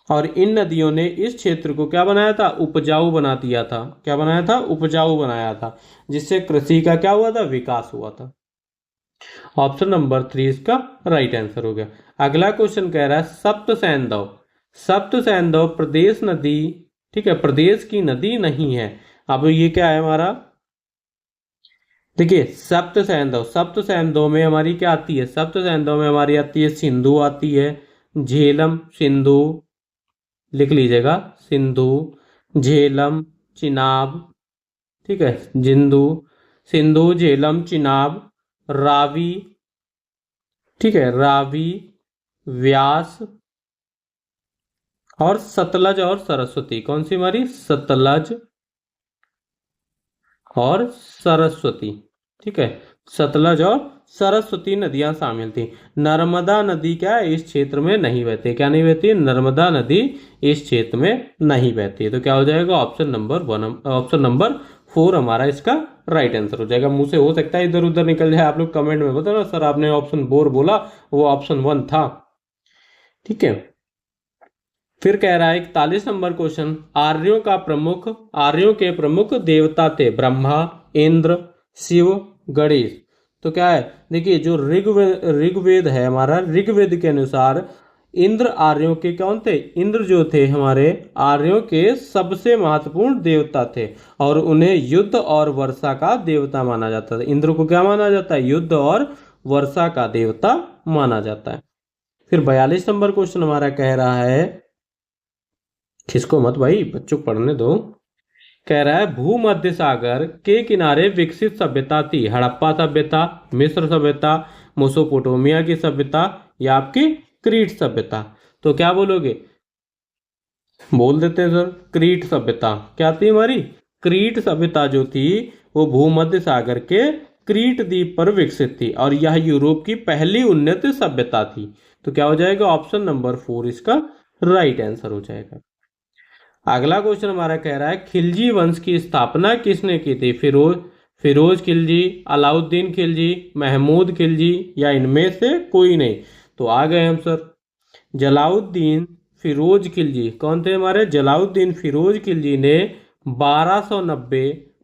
और इन नदियों ने इस क्षेत्र को क्या बनाया था? उपजाऊ बना दिया था। क्या बनाया था? उपजाऊ बनाया था, जिससे कृषि का क्या हुआ था? विकास हुआ था। ऑप्शन नंबर 3 इसका राइट आंसर हो गया। अगला क्वेश्चन कह रहा है सप्त सैंधव, सप्त सैंधव प्रदेश नदी, ठीक है, प्रदेश की नदी नहीं है। अब ये क्या है हमारा? देखिए सप्त सैंधव, सप्त सैंधव में हमारी क्या आती है? सप्त सैंधव में हमारी आती है सिंधु आती है, झेलम, सिंधु, लिख लीजिएगा, सिंधु, झेलम, चिनाब, ठीक है, जिंदू, सिंधु, झेलम, चिनाब, रावी, ठीक है, रावी, व्यास, और सतलज और सरस्वती। कौन सी हमारी? सतलज और सरस्वती, ठीक है, सतलज और सरस्वती नदियां शामिल थी। नर्मदा नदी क्या है? इस क्षेत्र में नहीं बहती। क्या नहीं बहती? नर्मदा नदी इस क्षेत्र में नहीं बहती है। तो क्या हो जाएगा? ऑप्शन नंबर 1, ऑप्शन नंबर 4 हमारा इसका राइट आंसर हो जाएगा। मुंह से हो सकता है इधर उधर निकल जाए, आप लोग कमेंट में बताओ ना सर आपने ऑप्शन 4 बोला, वो ऑप्शन 1 था, ठीक है। फिर कह रहा है 41 नंबर क्वेश्चन, आर्यों के प्रमुख देवता थे? ब्रह्मा, इंद्र, शिव, गणेश। तो क्या है? देखिए जो ऋग्वेद है हमारा, ऋग्वेद के अनुसार इंद्र आर्यों के कौन थे? इंद्र जो थे हमारे आर्यों के सबसे महत्वपूर्ण देवता थे, और उन्हें युद्ध और वर्षा का देवता माना जाता था। इंद्र को क्या माना जाता है? युद्ध और वर्षा का देवता माना जाता है। फिर 42 नंबर क्वेश्चन हमारा कह रहा है, खिसको मत भाई, बच्चों को पढ़ने दो। कह रहा है भूमध्य सागर के किनारे विकसित सभ्यता थी? हड़प्पा सभ्यता, मिस्र सभ्यता, मोसोपोटामिया की सभ्यता, या आपकी क्रीट सभ्यता। तो क्या बोलोगे? बोल देते हैं सर, क्रीट सभ्यता। क्या थी हमारी? क्रीट सभ्यता जो थी वो भूमध्य सागर के क्रीट द्वीप पर विकसित थी, और यह यूरोप की पहली उन्नत सभ्यता थी। तो क्या हो जाएगा? ऑप्शन नंबर 4 इसका राइट आंसर हो जाएगा। अगला क्वेश्चन हमारा कह रहा है खिलजी वंश की स्थापना किसने की थी? फिरोज खिलजी, अलाउद्दीन खिलजी, महमूद खिलजी, या इनमें से कोई नहीं। तो आ गए हम सर, जलाउद्दीन फिरोज खिलजी। कौन थे हमारे? जलाउद्दीन फिरोज खिलजी ने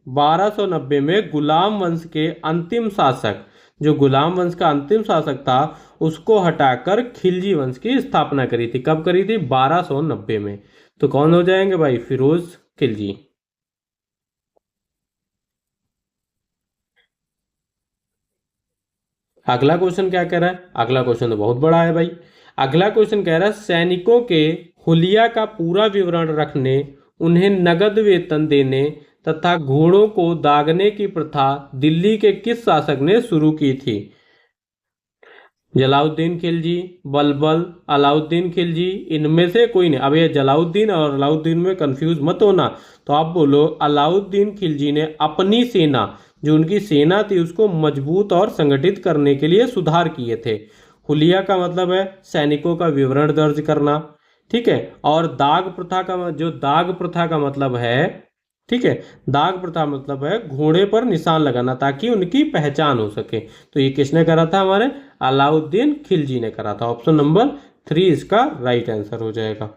1290 में गुलाम वंश के अंतिम शासक, जो गुलाम वंश का अंतिम शासक था, उसको हटाकर खिलजी वंश की स्थापना करी थी। कब करी थी? 1290 में। तो कौन हो जाएंगे भाई? फिरोज खिलजी। अगला क्वेश्चन क्या कह रहा है? अगला क्वेश्चन तो बहुत बड़ा है भाई। अगला क्वेश्चन कह रहा है सैनिकों के हुलिया का पूरा विवरण रखने, उन्हें नगद वेतन देने तथा घोड़ों को दागने की प्रथा दिल्ली के किस शासक ने शुरू की थी? जलाउद्दीन खिलजी, बलबल, अलाउद्दीन खिलजी, इनमें से कोई नहीं। अब ये जलाउद्दीन और अलाउद्दीन में कंफ्यूज मत होना, तो आप बोलो अलाउद्दीन खिलजी ने अपनी सेना, जो उनकी सेना थी, उसको मजबूत और संगठित करने के लिए सुधार किए थे। हुलिया का मतलब है सैनिकों का विवरण दर्ज करना, ठीक है। और दाग प्रथा का, जो दाग प्रथा का मतलब है, ठीक है, दाग प्रथा मतलब है घोड़े पर निशान लगाना ताकि उनकी पहचान हो सके। तो ये किसने करा था? हमारे अलाउद्दीन खिलजी ने करा था। ऑप्शन नंबर 3 इसका राइट आंसर हो जाएगा।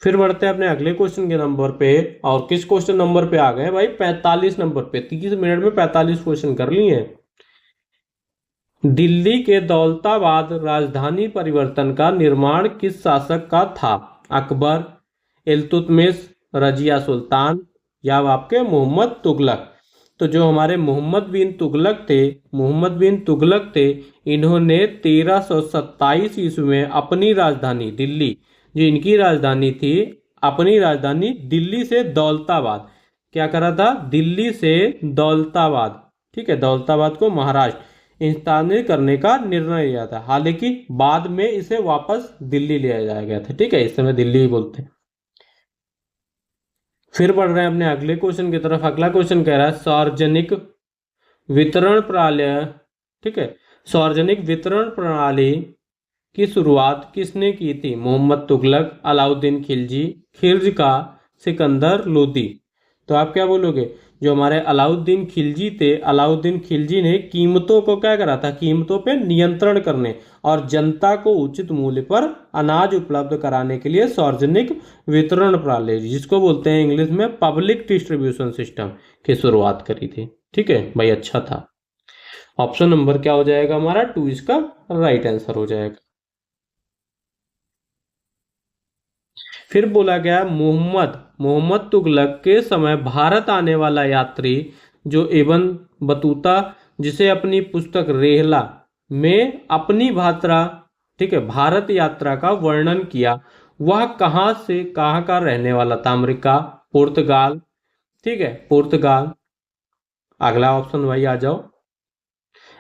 फिर बढ़ते हैं अपने अगले क्वेश्चन के नंबर पे। और किस क्वेश्चन नंबर पे आ गए भाई? 45 नंबर पे। 30 मिनट में 45 क्वेश्चन कर लिए हैं। दिल्ली के दौलताबाद राजधानी परिवर्तन का निर्माण किस शासक का था? अकबर, इल्तुतमिश, रजिया सुल्तान, या आपके मोहम्मद तुगलक। तो जो हमारे मोहम्मद बिन तुगलक थे, मोहम्मद बिन तुगलक थे, इन्होंने 1327 ईस्वी में अपनी राजधानी दिल्ली, जो इनकी राजधानी थी, अपनी राजधानी दिल्ली से दौलताबाद, क्या करा था? दिल्ली से दौलताबाद, ठीक है, दौलताबाद को महाराष्ट्र स्थानांतरित करने का निर्णय लिया था। हालांकि बाद में इसे वापस दिल्ली ले जाया गया था, ठीक है, इस समय दिल्ली ही बोलते हैं। फिर बढ़ रहे हैं अपने अगले क्वेश्चन की तरफ। अगला क्वेश्चन कह रहा है सार्वजनिक वितरण प्रणाली, ठीक है, सार्वजनिक वितरण प्रणाली की शुरुआत किसने की थी? मोहम्मद तुगलक, अलाउद्दीन खिलजी, खिल्ज का, सिकंदर लोदी। तो आप क्या बोलोगे? जो हमारे अलाउद्दीन खिलजी थे, अलाउद्दीन खिलजी ने कीमतों को क्या करा था? कीमतों पे नियंत्रण करने और जनता को उचित मूल्य पर अनाज उपलब्ध कराने के लिए सार्वजनिक वितरण प्रणाली, जिसको बोलते हैं इंग्लिश में पब्लिक डिस्ट्रीब्यूशन सिस्टम, की शुरुआत करी थी। ठीक है भाई, अच्छा था। ऑप्शन नंबर क्या हो जाएगा हमारा? 2 इसका राइट आंसर हो जाएगा। फिर बोला गया मोहम्मद तुगलक के समय भारत आने वाला यात्री जो इब्न बतूता, जिसे अपनी पुस्तक रेहला में अपनी भात्रा, ठीक है, भारत यात्रा का वर्णन किया, वह कहाँ से कहाँ का रहने वाला था? अमेरिका, पुर्तगाल, ठीक है, पुर्तगाल। अगला ऑप्शन भाई आ जाओ,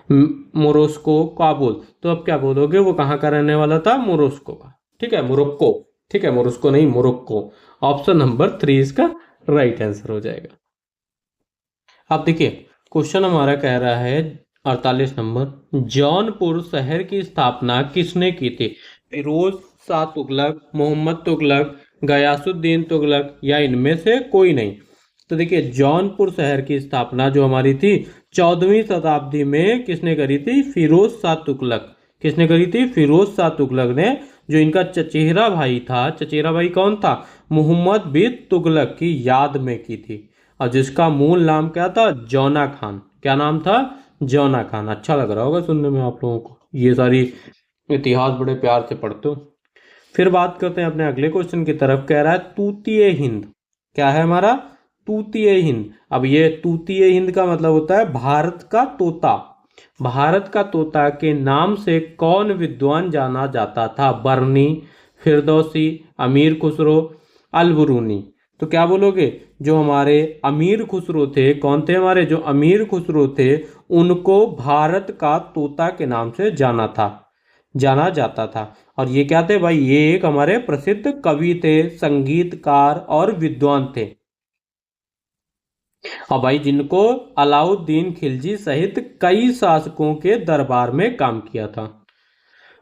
मोरस्को, काबुल। तो अब क्या बोलोगे? वो कहाँ का रहने वाला था? मोरस्को का, ठीक है, मोरक्को, ठीक है, मोरस्को नहीं, मोरक्को। ऑप्शन नंबर 3 इसका राइट आंसर हो जाएगा। अब देखिए, क्वेश्चन हमारा कह रहा है 48 नंबर, जौनपुर शहर की स्थापना किसने की थी? फिरोज शाह तुगलक, मोहम्मद तुगलक, गयासुद्दीन तुगलक, या इनमें से कोई नहीं। तो देखिए, जौनपुर शहर की स्थापना जो हमारी थी 14वीं शताब्दी में किसने करी थी? फिरोज शाह तुगलक। किसने करी थी? फिरोज शाह तुगलक ने, जो इनका चचेरा भाई था। चचेरा भाई कौन था? मोहम्मद बिन तुगलक की याद में की थी। और जिसका मूल नाम क्या था? जौना खान। क्या नाम था? जौना खान। अच्छा लग रहा होगा सुनने में आप लोगों को, ये सारी इतिहास बड़े प्यार से पढ़ते हो। फिर बात करते हैं अपने अगले क्वेश्चन की तरफ। कह रहा है तूतीय हिंद। क्या है हमारा? तूतीय हिंद। अब ये तूतीय हिंद का मतलब होता है भारत का तोता। भारत का तोता के नाम से कौन विद्वान जाना जाता था? बर्नी, फिरदौसी, अमीर खुसरो, अलबरूनी। तो क्या बोलोगे? जो हमारे अमीर खुसरो थे, कौन थे हमारे? जो अमीर खुसरो थे, उनको भारत का तोता के नाम से जाना जाता था। और ये क्या थे भाई? ये एक हमारे प्रसिद्ध कवि थे, संगीतकार और विद्वान थे। और भाई जिनको अलाउद्दीन खिलजी सहित कई शासकों के दरबार में काम किया था।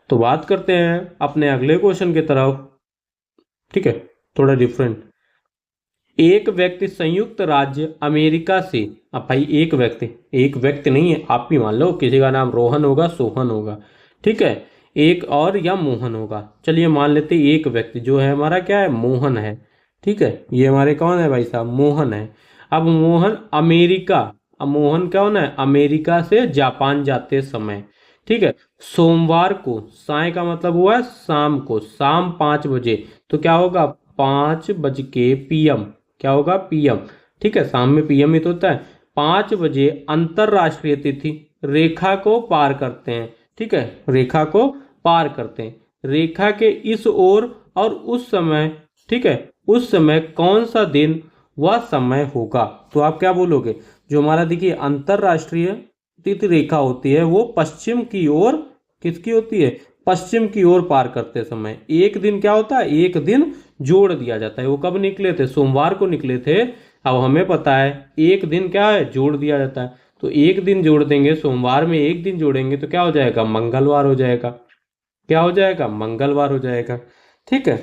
तो बात करते हैं अपने अगले क्वेश्चन की तरफ, ठीक है, थोड़ा डिफरेंट। एक व्यक्ति संयुक्त राज्य अमेरिका से, अब भाई एक व्यक्ति नहीं है, आप भी मान लो, किसी का नाम रोहन होगा, सोहन होगा, ठीक है, एक और या मोहन होगा। चलिए मान लेते एक व्यक्ति जो है हमारा क्या है? मोहन है, ठीक है, ये हमारे कौन है भाई साहब? मोहन है। अब मोहन अमेरिका, अब मोहन कौन है? अमेरिका से जापान जाते समय, ठीक है, सोमवार को, साय का मतलब हुआ है शाम को, शाम 5 बजे। तो क्या होगा? 5 बज के PM, क्या होगा? PM, ठीक है, शाम में PM ही तो होता है। 5 बजे अंतरराष्ट्रीय तिथि रेखा को पार करते हैं, ठीक है, रेखा को पार करते हैं, रेखा के इस ओर और उस समय, ठीक है, उस समय कौन सा दिन वह समय होगा? तो आप क्या बोलोगे? जो हमारा देखिए अंतरराष्ट्रीय तिथि रेखा होती है वो पश्चिम की ओर किसकी होती है? पश्चिम की ओर पार करते समय। एक दिन क्या होता है? एक दिन जोड़ दिया जाता है। वो कब निकले थे? सोमवार को निकले थे। अब हमें पता है एक दिन क्या है? जोड़ दिया जाता है। तो एक दिन जोड़ देंगे, सोमवार में एक दिन जोड़ेंगे तो क्या हो जाएगा? मंगलवार हो जाएगा। क्या हो जाएगा? मंगलवार हो जाएगा। ठीक है।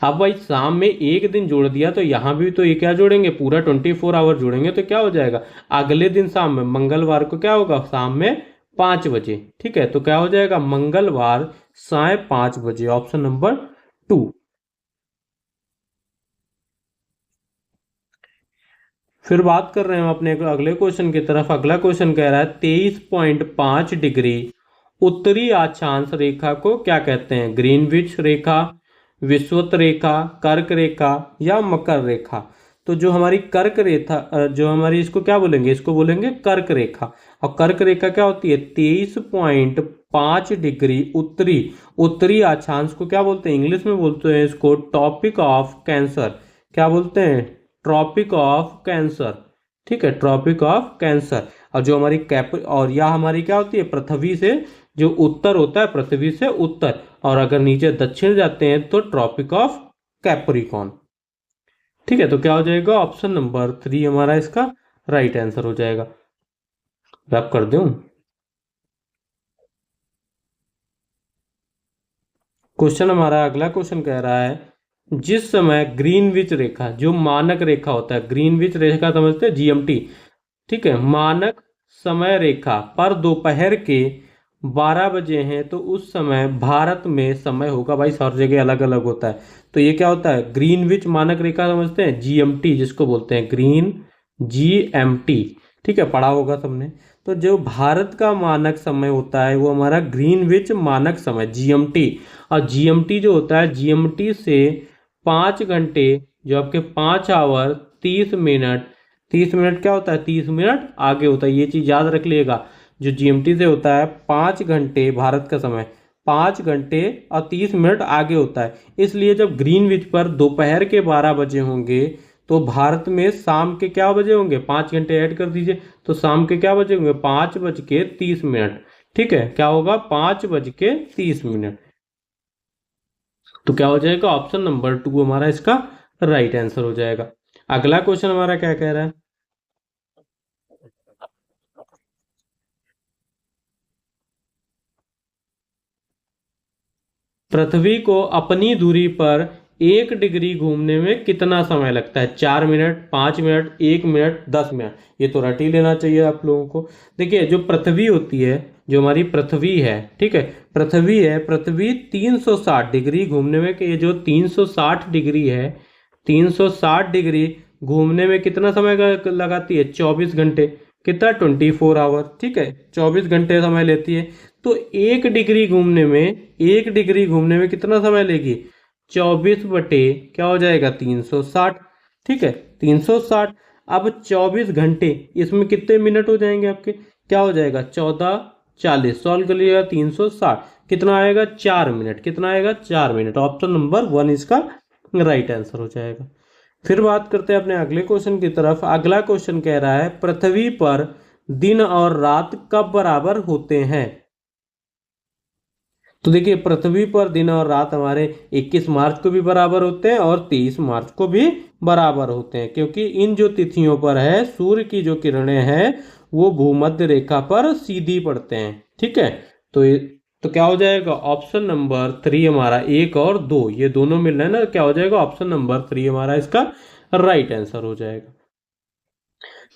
अब भाई शाम में एक दिन जोड़ दिया तो यहां भी तो ये क्या जोड़ेंगे? पूरा 24 आवर जोड़ेंगे तो क्या हो जाएगा? अगले दिन शाम में, मंगलवार को क्या होगा? शाम में 5 बजे। ठीक है, तो क्या हो जाएगा? मंगलवार साय 5 बजे। Option number 2। फिर बात कर रहे हैं हम अपने अगले क्वेश्चन की तरफ। अगला क्वेश्चन कह रहा है 23.5 डिग्री उत्तरी अक्षांश रेखा को क्या कहते हैं? ग्रीनविच रेखा, विषुवत रेखा, कर्क रेखा या मकर रेखा। तो जो हमारी कर्क रेखा, जो हमारी, इसको क्या बोलेंगे? इसको बोलेंगे कर्क रेखा। और कर्क रेखा क्या होती है? 23.5 डिग्री उत्तरी, उत्तरी अक्षांश को क्या बोलते हैं? इंग्लिश में बोलते हैं इसको टॉपिक ऑफ कैंसर। क्या बोलते हैं? Tropic of cancer. ठीक है, ट्रॉपिक ऑफ कैंसर। और जो हमारी कैप, और यह हमारी क्या होती है? पृथ्वी से जो उत्तर होता है, पृथ्वी से उत्तर, और अगर नीचे दक्षिण जाते हैं तो ट्रॉपिक ऑफ कैप्रिकॉन। ठीक है, तो क्या हो जाएगा? ऑप्शन नंबर 3 हमारा इसका राइट आंसर हो जाएगा। रैप कर दूं? क्वेश्चन हमारा अगला क्वेश्चन कह रहा है जिस समय ग्रीनविच रेखा, जो मानक रेखा होता है, ग्रीनविच रेखा समझते हैं, जीएमटी। ठीक है, मानक समय रेखा पर दोपहर के 12 बजे हैं तो उस समय भारत में समय होगा। भाई हर जगह अलग अलग होता है। तो ये क्या होता है? ग्रीनविच मानक रेखा समझते हैं, जीएमटी जिसको बोलते हैं, ग्रीन जीएमटी। ठीक है, पढ़ा होगा सबने। तो जो भारत का मानक समय होता है वो हमारा ग्रीनविच मानक समय, जीएमटी। और जीएमटी जो होता है, जीएमटी से 5 घंटे, जो आपके 5 आवर 30 मिनट, 30 मिनट क्या होता है? 30 मिनट आगे होता है। ये चीज याद रख लिएगा। जो जीएमटी से होता है 5 घंटे भारत का समय, 5 घंटे और 30 मिनट आगे होता है। इसलिए जब ग्रीनविच पर दोपहर के 12 बजे होंगे तो भारत में शाम के क्या बजे होंगे? 5 घंटे ऐड कर दीजिए तो शाम के क्या बजे होंगे? 5:30। ठीक है, क्या होगा? 5:30। तो क्या हो जाएगा? ऑप्शन नंबर 2 हमारा इसका राइट आंसर हो जाएगा। अगला क्वेश्चन हमारा क्या कह रहा है? पृथ्वी को अपनी दूरी पर 1 डिग्री घूमने में कितना समय लगता है? 4 मिनट, 5 मिनट, 1 मिनट, 10 मिनट। ये तो रट ही लेना चाहिए आप लोगों को। देखिए, जो पृथ्वी होती है, जो हमारी पृथ्वी है, ठीक है, पृथ्वी है, पृथ्वी 360 डिग्री घूमने में, ये जो 360 डिग्री है, 360 डिग्री घूमने में कितना समय लगाती है? 24 घंटे। कितना? 24 आवर। ठीक है, 24 घंटे समय लेती है। तो 1 डिग्री घूमने में, 1 डिग्री घूमने में कितना समय लेगी? 24 बटे क्या हो जाएगा? 360। ठीक है, 360। अब 24 घंटे, इसमें कितने मिनट हो जाएंगे आपके? क्या हो जाएगा? 14:40। सॉल्व कर लिएगा। 360 कितना आएगा? 4 मिनट। कितना आएगा? 4 मिनट। ऑप्शन नंबर 1 इसका राइट आंसर हो जाएगा। फिर बात करते हैं अपने अगले क्वेश्चन की तरफ। अगला क्वेश्चन कह रहा है पृथ्वी पर दिन और रात कब बराबर होते हैं? तो देखिए, पृथ्वी पर दिन और रात हमारे 21 मार्च को भी बराबर होते हैं और 23 मार्च को भी बराबर होते हैं, क्योंकि इन जो तिथियों पर है सूर्य की जो किरणें हैं वो भूमध्य रेखा पर सीधी पड़ते हैं। ठीक है, तो तो क्या हो जाएगा? ऑप्शन नंबर 3 हमारा, 1 और 2 ये दोनों मिल रहे हैं ना, क्या हो जाएगा? ऑप्शन नंबर 3 हमारा इसका राइट आंसर हो जाएगा।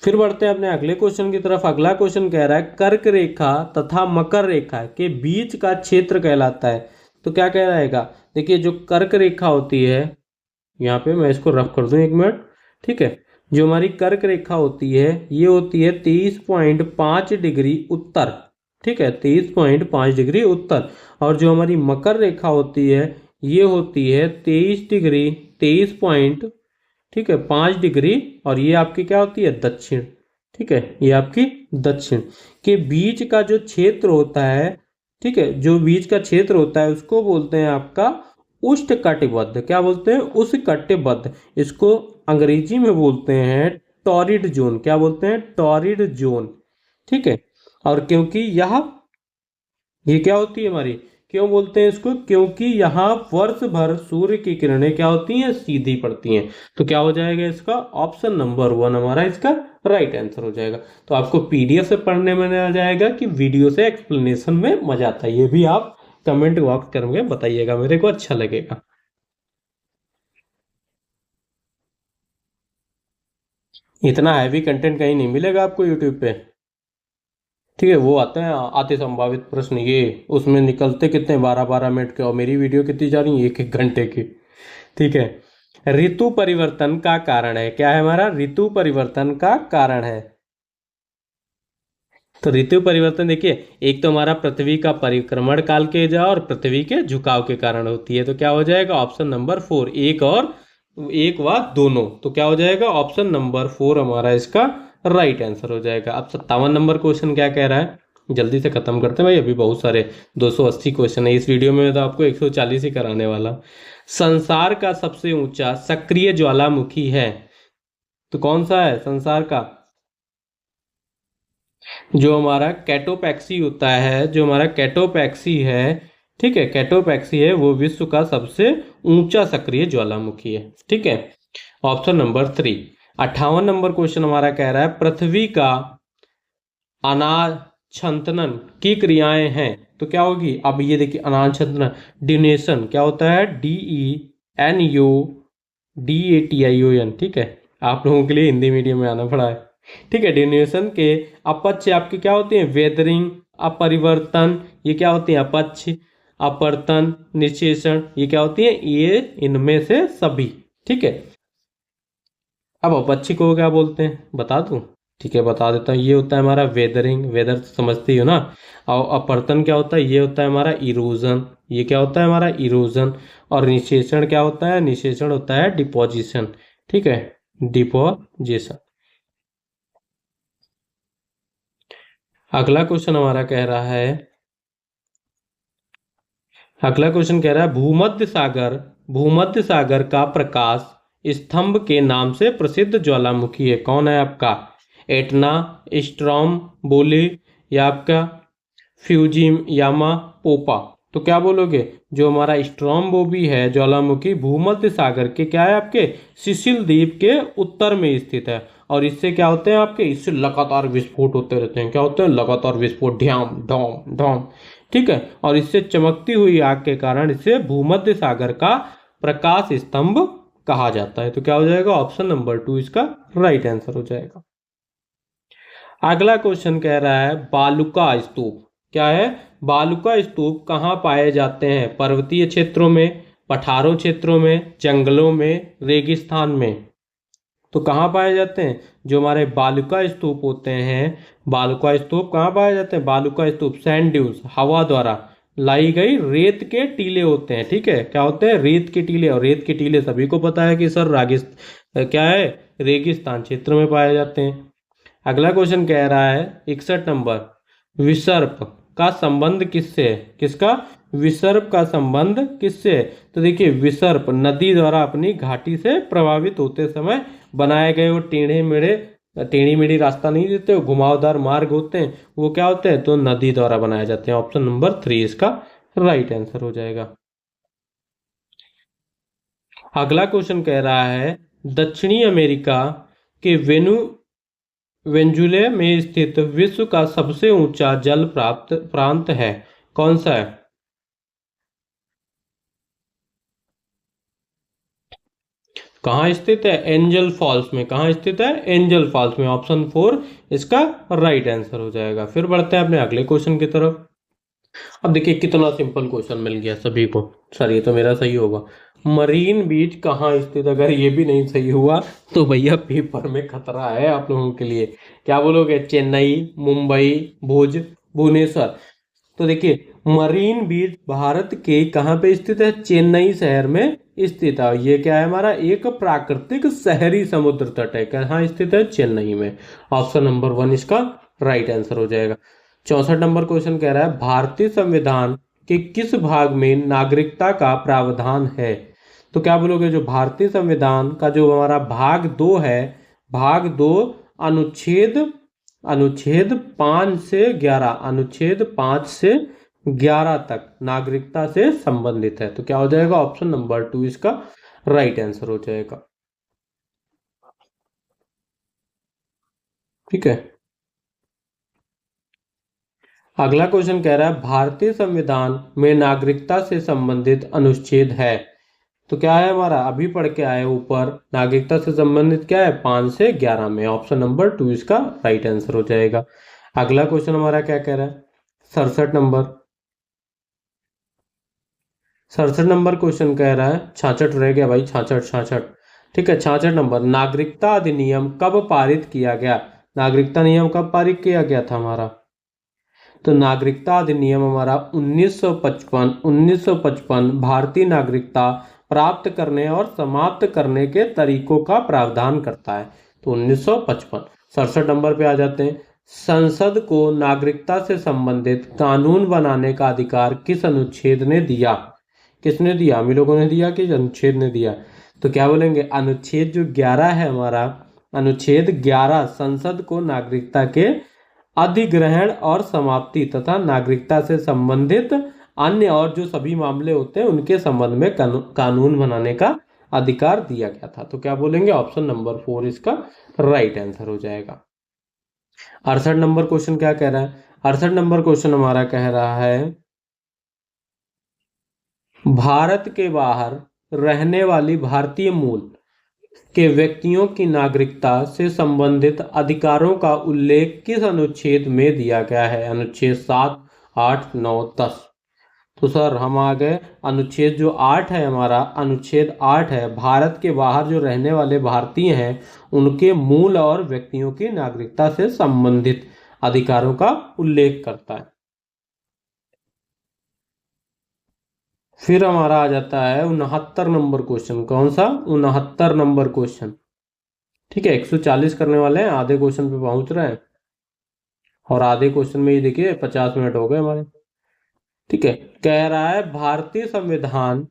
फिर बढ़ते हैं अपने अगले क्वेश्चन की तरफ। अगला क्वेश्चन कह रहा है कर्क रेखा तथा मकर रेखा के बीच का क्षेत्र कहलाता है। तो क्या कह रहेगा? देखिए, जो कर्क रेखा होती है, यहाँ पे मैं इसको रफ कर दूं 1 मिनट। ठीक है, जो हमारी कर्क रेखा होती है ये होती है 23.5 डिग्री उत्तर। ठीक है, 23.5 डिग्री उत्तर। और जो हमारी मकर रेखा होती है ये होती है 23 डिग्री, 23 ठीक है 5 डिग्री। और ये आपकी क्या होती है? दक्षिण। ठीक है, ये आपकी दक्षिण के बीच का जो क्षेत्र होता है, ठीक है, जो बीच का क्षेत्र होता है उसको बोलते हैं आपका उष्णकटिबद्ध। क्या बोलते हैं? उष्णकटिबद्ध। इसको अंग्रेजी में बोलते हैं टॉरिड जोन। क्या बोलते हैं? Torrid zone. ठीक है, और क्योंकि ये क्या होती है हमारी, क्यों बोलते हैं इसको, क्योंकि यहाँ वर्ष भर सूर्य की किरणें क्या होती हैं, सीधी पड़ती हैं। तो क्या हो जाएगा इसका, ऑप्शन नंबर 1 हमारा इसका राइट आंसर हो जाएगा। तो आपको पीडीएफ से पढ़ने में आ जाएगा कि वीडियो से एक्सप्लेनेशन में मजा आता है, ये भी आप कमेंट बॉक्स करके बताइएगा, मेरे को अच्छा लगेगा। इतना हैवी कंटेंट कहीं नहीं मिलेगा आपको यूट्यूब पे। ठीक है, वो आते हैं आते संभावित प्रश्न, ये उसमें निकलते कितने 12-12 मिनट के, और मेरी वीडियो कितनी जा रही है 1-1 घंटे की। ठीक है, ऋतु परिवर्तन का कारण है, क्या है हमारा, ऋतु परिवर्तन का कारण है। तो ऋतु परिवर्तन देखिए, एक तो हमारा पृथ्वी का परिक्रमण काल के जा और पृथ्वी के झुकाव के कारण होती है। तो क्या हो जाएगा ऑप्शन नंबर 4, एक व दोनों। तो क्या हो जाएगा ऑप्शन नंबर 4 हमारा इसका राइट आंसर हो जाएगा। अब 57 नंबर क्वेश्चन क्या कह रहा है, जल्दी से खत्म करते हैं भाई, अभी बहुत सारे 280 क्वेश्चन है इस वीडियो में, तो आपको 140 ही कराने वाला। संसार का सबसे ऊंचा सक्रिय ज्वालामुखी है, तो कौन सा है संसार का, जो हमारा कैटोपैक्सी होता है, जो हमारा कैटोपैक्सी है, ठीक है, कैटोपैक्सी है, वो विश्व का सबसे ऊंचा सक्रिय ज्वालामुखी है। ठीक है, ऑप्शन नंबर 3। 58 नंबर क्वेश्चन हमारा कह रहा है पृथ्वी का अनाच्छंतन की क्रियाएं हैं, तो क्या होगी। अब ये देखिए अनाच्छंतन, डिनेशन क्या होता है, DENUDATION। ठीक है, आप लोगों के लिए हिंदी मीडियम में आना पड़ा है। ठीक है, डिनेशन के अपच्य आपके क्या होते हैं, वेदरिंग, अपरिवर्तन, ये क्या होती है अपच्य, अपवर्तन, निषेचन, ये क्या होती है, ये इनमें से सभी। ठीक है, अब अपच्य को क्या बोलते हैं बता दूं, ठीक है बता देता हूँ, ये होता है हमारा वेदरिंग, वेदर समझती हो ना। और अपवर्तन क्या होता है, ये होता है हमारा इरोजन, ये क्या होता है हमारा इरोजन। और निषेचन क्या होता है, निषेचन होता है डिपोजिशन। ठीक है, डिपोजिशन। अगला क्वेश्चन हमारा कह रहा है, अगला क्वेश्चन कह रहा है भूमध्य सागर का प्रकाश स्तंभ के नाम से प्रसिद्ध ज्वालामुखी है, कौन है आपका, एटना, स्ट्रॉम बोली, या आपका फ्यूजिम यामा पोपा। तो क्या बोलोगे, जो हमारा स्ट्रॉम बोबी है ज्वालामुखी भूमध्य सागर के क्या है आपके सिसिल द्वीप के उत्तर में स्थित है। और इससे क्या होते हैं आपके, इससे लगातार विस्फोट होते रहते हैं, क्या होते हैं लगातार विस्फोट, ढ्याम ढोम ढोम। ठीक है, और इससे चमकती हुई आग के कारण इसे भूमध्य सागर का प्रकाश स्तंभ कहा जाता है। तो क्या हो जाएगा ऑप्शन नंबर 2 इसका राइट आंसर हो जाएगा। अगला क्वेश्चन कह रहा है बालुका स्तूप, क्या है, बालुका स्तूप कहाँ पाए जाते हैं, पर्वतीय क्षेत्रों में, पठारों क्षेत्रों में, जंगलों में, रेगिस्तान में। तो कहाँ पाए जाते हैं, जो हमारे बालुका स्तूप होते हैं, बालुका स्तूप कहाँ पाए जाते हैं, बालुका स्तूप सैंड ड्यूज, हवा द्वारा लाई गई रेत के टीले होते हैं। ठीक है, क्या होते हैं, रेत के टीले। और रेत के टीले सभी को पता है कि सर क्या है, रेगिस्तान क्षेत्र में पाए जाते हैं। अगला क्वेश्चन कह रहा है 61 नंबर, विसर्प का संबंध किससे है, किसका, विसर्प का संबंध किससे है। तो देखिए विसर्प नदी द्वारा अपनी घाटी से प्रभावित होते समय बनाए गए वो टेढ़ी मेढ़ी रास्ता नहीं देते, वो घुमावदार मार्ग होते हैं, वो क्या होते हैं, तो नदी द्वारा बनाए जाते हैं। ऑप्शन नंबर 3 इसका राइट आंसर हो जाएगा। अगला क्वेश्चन कह रहा है दक्षिणी अमेरिका के वेनेजुएला में स्थित विश्व का सबसे ऊंचा जल प्राप्त प्रांत है, कौन सा है। कहाँ स्थित है, एंजल फॉल्स में, कहाँ स्थित है, एंजल फॉल्स में। ऑप्शन 4 इसका राइट आंसर हो जाएगा। फिर बढ़ते हैं अपने अगले क्वेश्चन की तरफ। अब देखिए कितना सिंपल क्वेश्चन मिल गया सभी को, सर ये तो मेरा सही होगा। मरीन बीच कहाँ स्थित, अगर ये भी नहीं सही हुआ तो भैया पेपर में खतरा है आप लोगों के लिए। क्या बोलोगे, चेन्नई, मुंबई, भुज, भुवनेश्वर। तो देखिए मरीन बीच भारत के कहाँ पे स्थित है, चेन्नई शहर में स्थित है। ये क्या है हमारा, एक प्राकृतिक शहरी समुद्र तट है, कहाँ स्थित है, चेन्नई में। ऑप्शन नंबर 1 इसका राइट आंसर हो जाएगा। 64 नंबर क्वेश्चन कह रहा है भारतीय संविधान के किस भाग में नागरिकता का प्रावधान है। तो क्या बोलोगे, जो भारतीय संविधान का जो हमारा भाग 2 है, भाग 2 अनुच्छेद अनुच्छेद 5 से 11, अनुच्छेद 5 से 11 तक नागरिकता से संबंधित है। तो क्या हो जाएगा, ऑप्शन नंबर 2 इसका राइट आंसर हो जाएगा। ठीक है, अगला क्वेश्चन कह रहा है भारतीय संविधान में नागरिकता से संबंधित अनुच्छेद है। तो क्या है हमारा, अभी पढ़ के आए ऊपर, नागरिकता से संबंधित क्या है, 5 से 11 में, ऑप्शन नंबर 2 इसका राइट आंसर हो जाएगा। अगला क्वेश्चन हमारा क्या कह रहा है, 67 नंबर क्वेश्चन कह रहा है, 66 रह गया भाई, 66। ठीक है, 66 नंबर, नागरिकता अधिनियम कब पारित किया गया। नागरिकता नियम कब पारित किया गया था हमारा, तो नागरिकता अधिनियम हमारा 1955 भारतीय नागरिकता प्राप्त करने और समाप्त करने के तरीकों का प्रावधान करता है। तो 1955। 67 नंबर पे आ जाते हैं, संसद को नागरिकता से संबंधित कानून बनाने का अधिकार किस अनुच्छेद ने दिया। किसने दिया, हम लोगों ने दिया कि अनुच्छेद ने दिया। तो क्या बोलेंगे, अनुच्छेद जो 11 है हमारा, अनुच्छेद 11 संसद को नागरिकता के अधिग्रहण और समाप्ति तथा नागरिकता से संबंधित अन्य और जो सभी मामले होते हैं उनके संबंध में कानून बनाने का अधिकार दिया गया था। तो क्या बोलेंगे, ऑप्शन नंबर 4 इसका राइट आंसर हो जाएगा। 68 नंबर क्वेश्चन क्या कह रहा है, 68 नंबर क्वेश्चन हमारा कह रहा है भारत के बाहर रहने वाली भारतीय मूल के व्यक्तियों की नागरिकता से संबंधित अधिकारों का उल्लेख किस अनुच्छेद में दिया गया है। अनुच्छेद 7, 8, 9, 10। तो सर हम आ गए अनुच्छेद जो 8 है हमारा, अनुच्छेद 8 है, भारत के बाहर जो रहने वाले भारतीय हैं उनके मूल और व्यक्तियों की नागरिकता से संबंधित अधिकारों का उल्लेख करता है। फिर हमारा आ जाता है 69 नंबर क्वेश्चन, कौन सा, 69 नंबर क्वेश्चन। ठीक है, 140 करने वाले हैं, आधे क्वेश्चन पे पहुंच रहे हैं और आधे क्वेश्चन में ही देखिए 50 मिनट हो गए हमारे। ठीक है, कह रहा है भारतीय संविधान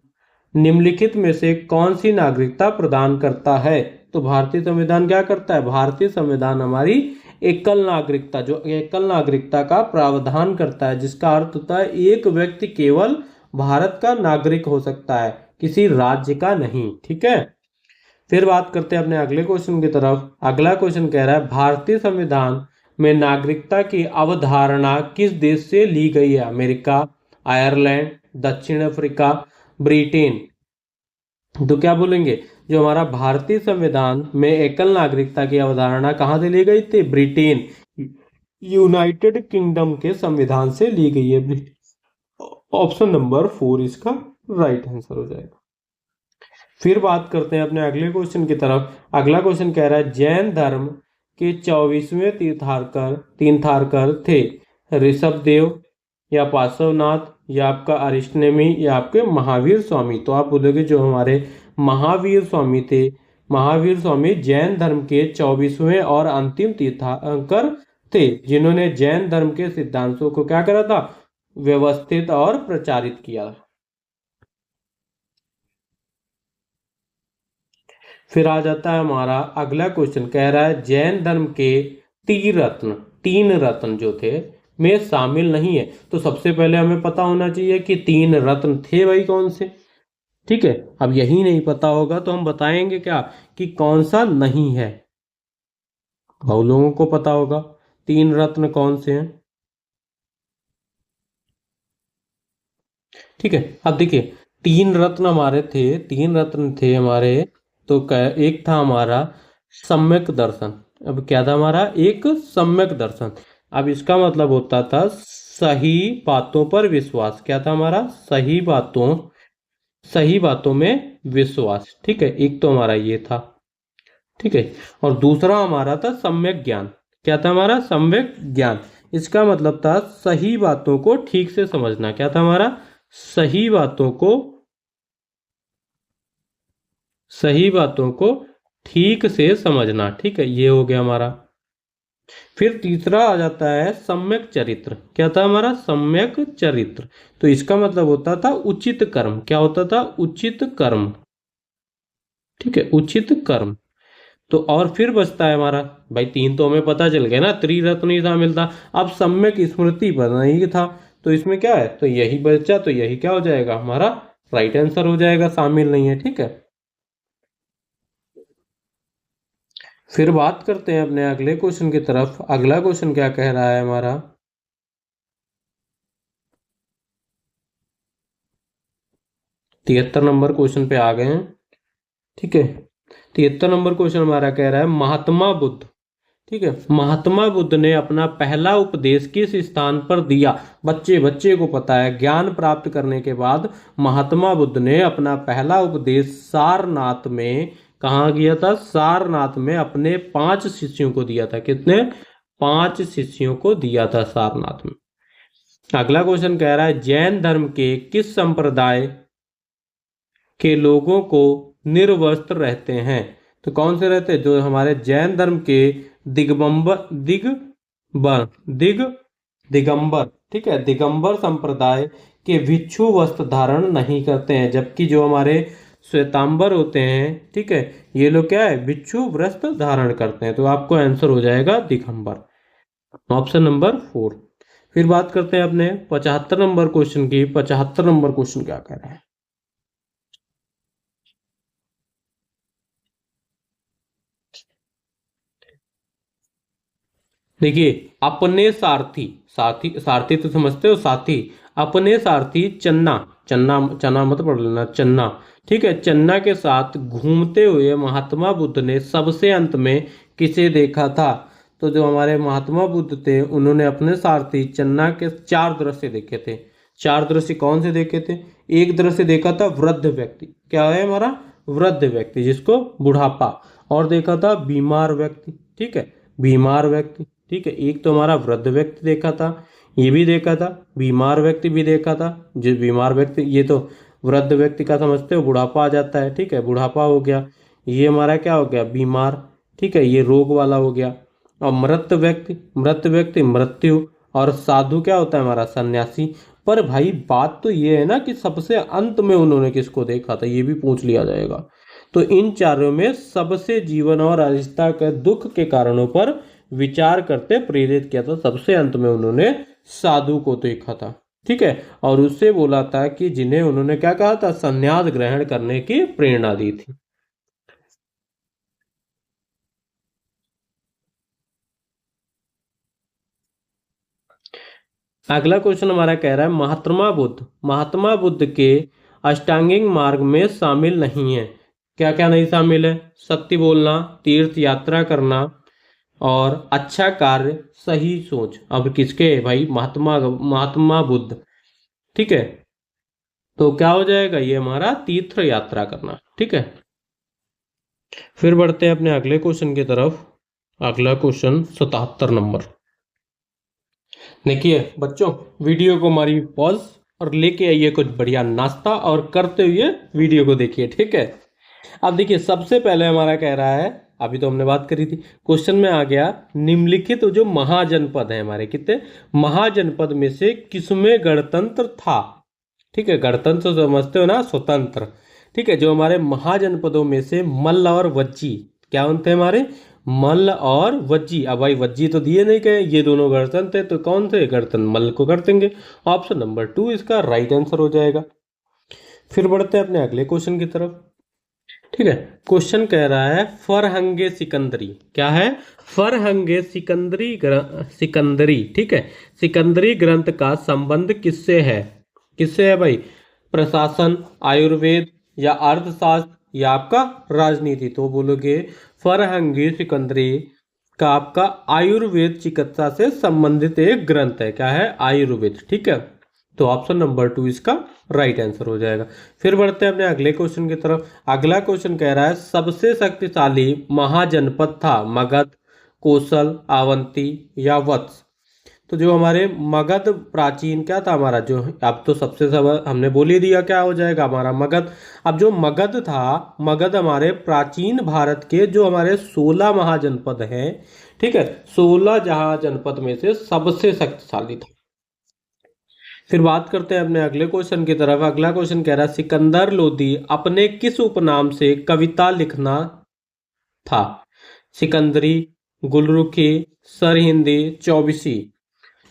निम्नलिखित में से कौन सी नागरिकता प्रदान करता है। तो भारतीय संविधान क्या करता है, भारतीय संविधान हमारी एकल नागरिकता, जो एकल नागरिकता का प्रावधान करता है, जिसका अर्थ होता है एक व्यक्ति केवल भारत का नागरिक हो सकता है, किसी राज्य का नहीं। ठीक है, फिर बात करते हैं अपने अगले क्वेश्चन की तरफ। अगला क्वेश्चन कह रहा है भारतीय संविधान में नागरिकता की अवधारणा किस देश से ली गई है। अमेरिका, आयरलैंड, दक्षिण अफ्रीका, ब्रिटेन। तो क्या बोलेंगे, जो हमारा भारतीय संविधान में एकल नागरिकता की अवधारणा कहाँ से ली गई थी, ब्रिटेन, यूनाइटेड किंगडम के संविधान से ली गई है। ऑप्शन नंबर 4 इसका राइट आंसर हो जाएगा। फिर बात करते हैं अपने अगले क्वेश्चन की तरफ। अगला क्वेश्चन कह रहा है जैन धर्म के 24वें तीर्थांकर थे ऋषभदेव या पार्श्वनाथ या आपका अरिष्टनेमी या आपके महावीर स्वामी। तो आप बोलोगे जो हमारे महावीर स्वामी थे, महावीर स्वामी जैन धर्म के 24वें और अंतिम तीर्थांकर थे, जिन्होंने जैन धर्म के सिद्धांतों को क्या करा था, व्यवस्थित और प्रचारित किया। फिर आ जाता है हमारा अगला क्वेश्चन, कह रहा है जैन धर्म के तीन रत्न जो थे में शामिल नहीं है। तो सबसे पहले हमें पता होना चाहिए कि 3 रत्न थे भाई कौन से। ठीक है, अब यही नहीं पता होगा तो हम बताएंगे क्या कि कौन सा नहीं है। बहुत लोगों को पता होगा 3 रत्न कौन से हैं। ठीक है, अब देखिए 3 रत्न हमारे थे, 3 रत्न थे हमारे। तो एक था हमारा सम्यक दर्शन। अब क्या था हमारा, एक सम्यक दर्शन। अब इसका मतलब होता था सही बातों पर विश्वास। क्या था हमारा, सही बातों में विश्वास। ठीक है, एक तो हमारा ये था। ठीक है, और दूसरा हमारा था सम्यक ज्ञान। क्या था हमारा, सम्यक ज्ञान। इसका मतलब था सही बातों को ठीक से समझना। क्या था हमारा, सही बातों को ठीक से समझना। ठीक है, ये हो गया हमारा। फिर तीसरा आ जाता है सम्यक चरित्र। क्या था हमारा, सम्यक चरित्र। तो इसका मतलब होता था उचित कर्म। क्या होता था, उचित कर्म। ठीक है, उचित कर्म। तो और फिर बचता है हमारा, भाई तीन तो हमें पता चल गया ना, त्रिरत्न शामिल था, अब सम्यक स्मृति बना ही था, तो इसमें क्या है, तो यही बचा, तो यही क्या हो जाएगा हमारा राइट आंसर हो जाएगा, शामिल नहीं है। ठीक है, फिर बात करते हैं अपने अगले क्वेश्चन की तरफ। अगला क्वेश्चन क्या कह रहा है हमारा, 73 नंबर क्वेश्चन पे आ गए हैं। ठीक है, 73 नंबर क्वेश्चन हमारा कह रहा है महात्मा बुद्ध, ठीक है, महात्मा बुद्ध ने अपना पहला उपदेश किस स्थान पर दिया। बच्चे बच्चे को पता है, ज्ञान प्राप्त करने के बाद महात्मा बुद्ध ने अपना पहला उपदेश सारनाथ में कहाँ किया था, सारनाथ में अपने 5 शिष्यों को दिया था। कितने, 5 शिष्यों को दिया था सारनाथ में। अगला क्वेश्चन कह रहा है जैन धर्म के किस संप्रदाय के लोगों को निर्वस्त्र रहते हैं। तो कौन से रहते हैं, जो हमारे जैन धर्म के दिगंबर दिगंबर दिग दिगंबर, ठीक है, दिगंबर संप्रदाय के भिक्षु वस्त्र धारण नहीं करते हैं, जबकि जो हमारे श्वेतांबर होते हैं, ठीक है, ये लोग क्या है, भिक्षु वस्त्र धारण करते हैं। तो आपको आंसर हो जाएगा दिगंबर, ऑप्शन नंबर 4। फिर बात करते हैं अपने 75 नंबर क्वेश्चन की। 75 नंबर क्वेश्चन क्या कह रहा है, देखिए, अपने सारथी, साथी सारथी तो समझते हो, साथी, अपने सारथी चन्ना, चन्ना चना मत पढ़ लेना, चन्ना, ठीक है, चन्ना के साथ घूमते हुए महात्मा बुद्ध ने सबसे अंत में किसे देखा था। तो जो हमारे महात्मा बुद्ध थे, उन्होंने अपने सारथी चन्ना के 4 दृश्य देखे थे। 4 दृश्य कौन से देखे थे, एक दृश्य देखा था वृद्ध व्यक्ति, क्या है हमारा वृद्ध व्यक्ति जिसको बुढ़ापा, और देखा था बीमार व्यक्ति, ठीक है, बीमार व्यक्ति, ठीक है, एक तो हमारा वृद्ध व्यक्ति देखा था, ये भी देखा था, बीमार व्यक्ति भी देखा था। जो बीमार व्यक्ति, ये तो वृद्ध व्यक्ति का समझते हो बुढ़ापा आ जाता है, ठीक है, बुढ़ापा हो गया, ये हमारा क्या हो गया बीमार, ठीक है, ये रोग वाला हो गया। और मृत व्यक्ति, मृत व्यक्ति मृत्यु, और साधु क्या होता है हमारा सन्यासी। पर भाई बात तो ये है ना कि सबसे अंत में उन्होंने किसको देखा था, ये भी पूछ लिया जाएगा। तो इन चारों में सबसे जीवन और अरिष्टा के दुख के कारणों पर विचार करते प्रेरित किया था, सबसे अंत में उन्होंने साधु को देखा था, ठीक है, और उससे बोला था कि जिन्हें उन्होंने क्या कहा था, संन्यास ग्रहण करने की प्रेरणा दी थी। अगला क्वेश्चन हमारा कह रहा है महात्मा बुद्ध के अष्टांगिक मार्ग में शामिल नहीं है। क्या क्या नहीं शामिल है, सत्य बोलना, तीर्थ यात्रा करना, और अच्छा कार्य, सही सोच। अब किसके भाई, महात्मा महात्मा बुद्ध, ठीक है, तो क्या हो जाएगा, ये हमारा तीर्थ यात्रा करना, ठीक है। फिर बढ़ते हैं अपने अगले क्वेश्चन की तरफ। अगला क्वेश्चन 77 नंबर। देखिए बच्चों, वीडियो को हमारी पॉज और लेके आइए कुछ बढ़िया नाश्ता, और करते हुए वीडियो को देखिए, ठीक है। अब देखिए, सबसे पहले हमारा कह रहा है, अभी तो हमने बात करी थी, क्वेश्चन में आ गया निम्नलिखित जो महाजनपद है हमारे, कितने महाजनपद में से किसमें गणतंत्र था। ठीक है, गणतंत्र समझते हो ना, स्वतंत्र, ठीक है, जो हमारे महाजनपदों में से मल्ल और वज्जी, क्या होते हैं हमारे मल्ल और वज्जी। अब भाई वज्जी तो दिए नहीं गए, ये दोनों गणतंत्र है, तो कौन से गणतंत्र, मल्ल को कर देंगे, ऑप्शन नंबर 2 इसका राइट आंसर हो जाएगा। फिर बढ़ते हैं अपने अगले क्वेश्चन की तरफ। ठीक है, क्वेश्चन कह रहा है फरहंगे सिकंदरी, क्या है, फरहंगे सिकंदरी, ठीक है, सिकंदरी ग्रंथ का संबंध किससे है, किससे है भाई, प्रशासन, आयुर्वेद, या अर्थशास्त्र, या आपका राजनीति। तो बोलोगे फरहंगी सिकंदरी का आपका आयुर्वेद चिकित्सा से संबंधित एक ग्रंथ है, क्या है, आयुर्वेद, ठीक है, तो ऑप्शन नंबर 2 इसका राइट आंसर हो जाएगा। फिर बढ़ते हैं अपने अगले क्वेश्चन की तरफ। अगला क्वेश्चन कह रहा है सबसे शक्तिशाली महाजनपद था मगध, कोसल, अवंती, या वत्स। तो जो हमारे मगध प्राचीन क्या था हमारा, जो अब तो सबसे सब हमने बोल ही दिया, क्या हो जाएगा हमारा मगध। अब जो मगध था, मगध हमारे प्राचीन भारत के जो हमारे 16 महाजनपद हैं, ठीक है, 16 जहां जनपद में से सबसे शक्तिशाली था। फिर बात करते हैं अपने अगले क्वेश्चन की तरफ। अगला क्वेश्चन कह रहा है सिकंदर लोदी अपने किस उपनाम से कविता लिखना था। सिकंदरी, गुलरुखी, सरहिंदी, चौबीसी।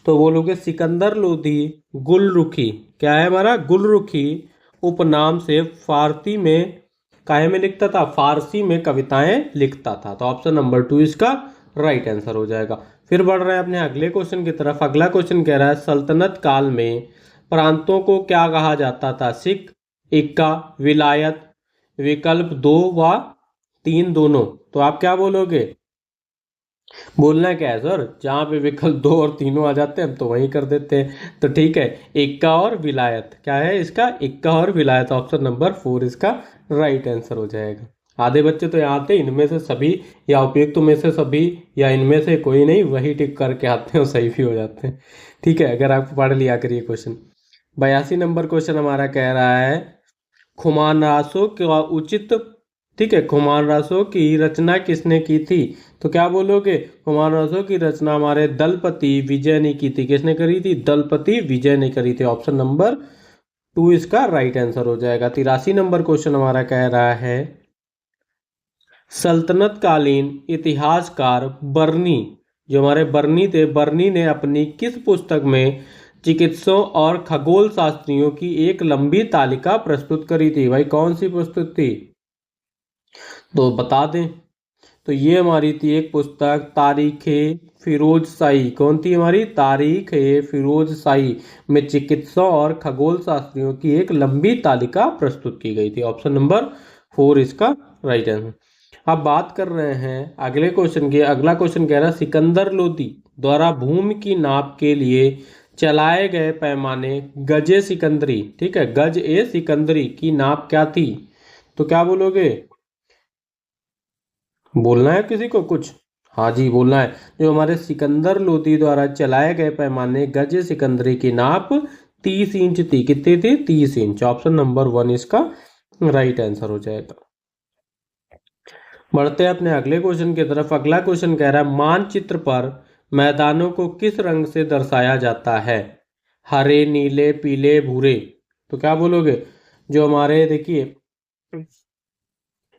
तो बोलोगे सिकंदर लोदी गुलरुखी, क्या है हमारा गुलरुखी, उपनाम से फारसी में काहे में लिखता था, फारसी में कविताएं लिखता था। तो ऑप्शन नंबर 2 इसका राइट आंसर हो जाएगा। फिर बढ़ रहे हैं अपने अगले क्वेश्चन की तरफ। अगला क्वेश्चन कह रहा है सल्तनत काल में प्रांतों को क्या कहा जाता था, सिख, इक्का, विलायत, विकल्प 2 व 3 दोनों। तो आप क्या बोलोगे, बोलना क्या है सर, जहाँ पे विकल्प 2 और तीनों आ जाते हैं हम तो वहीं कर देते हैं। तो ठीक है, इक्का और विलायत, क्या है इसका, इक्का और विलायत, ऑप्शन नंबर 4 इसका राइट आंसर हो जाएगा। आधे बच्चे तो यहाँ आते इनमें से सभी या उपयुक्त में से सभी या इनमें से कोई नहीं, वही टिक करके आते हैं और सही भी हो जाते हैं। ठीक है, अगर आपको पढ़ लिया करिए क्वेश्चन। 82 नंबर क्वेश्चन हमारा कह रहा है खुमानरासो का उचित, ठीक है, खुमानरासो की रचना किसने की थी। तो क्या बोलोगे, खुमानरासो की रचना हमारे दलपति विजय ने की थी। किसने करी थी, दलपति विजय ने करी थी। ऑप्शन नंबर 2 इसका राइट आंसर हो जाएगा। 83 नंबर क्वेश्चन हमारा कह रहा है सल्तनत कालीन इतिहासकार बर्नी, जो हमारे बर्नी थे, बर्नी ने अपनी किस पुस्तक में चिकित्सकों और खगोल शास्त्रियों की एक लंबी तालिका प्रस्तुत करी थी। भाई कौन सी पुस्तक थी, तो बता दें। तो ये हमारी थी एक पुस्तक तारीख फिरोज शाही। कौन थी हमारी, तारीख फिरोज शाही में चिकित्सकों और खगोल शास्त्रियों की एक लंबी तालिका प्रस्तुत की गई थी। ऑप्शन नंबर 4 इसका राइट आंसर। अब बात कर रहे हैं अगले क्वेश्चन की। अगला क्वेश्चन कह रहा है सिकंदर लोदी द्वारा भूमि की नाप के लिए चलाए गए पैमाने गजे सिकंदरी, ठीक है, गज ए सिकंदरी की नाप क्या थी। तो क्या बोलोगे, बोलना है किसी को कुछ, हाँ जी बोलना है। जो हमारे सिकंदर लोदी द्वारा चलाए गए पैमाने गज सिकंदरी की नाप 30 इंच थी। कितनी थी, 30 इंच। ऑप्शन नंबर 1 इसका राइट आंसर हो जाएगा। बढ़ते हैं अपने अगले क्वेश्चन की तरफ। अगला क्वेश्चन कह रहा है मानचित्र पर मैदानों को किस रंग से दर्शाया जाता है, हरे, नीले, पीले, भूरे। तो क्या बोलोगे, जो हमारे देखिए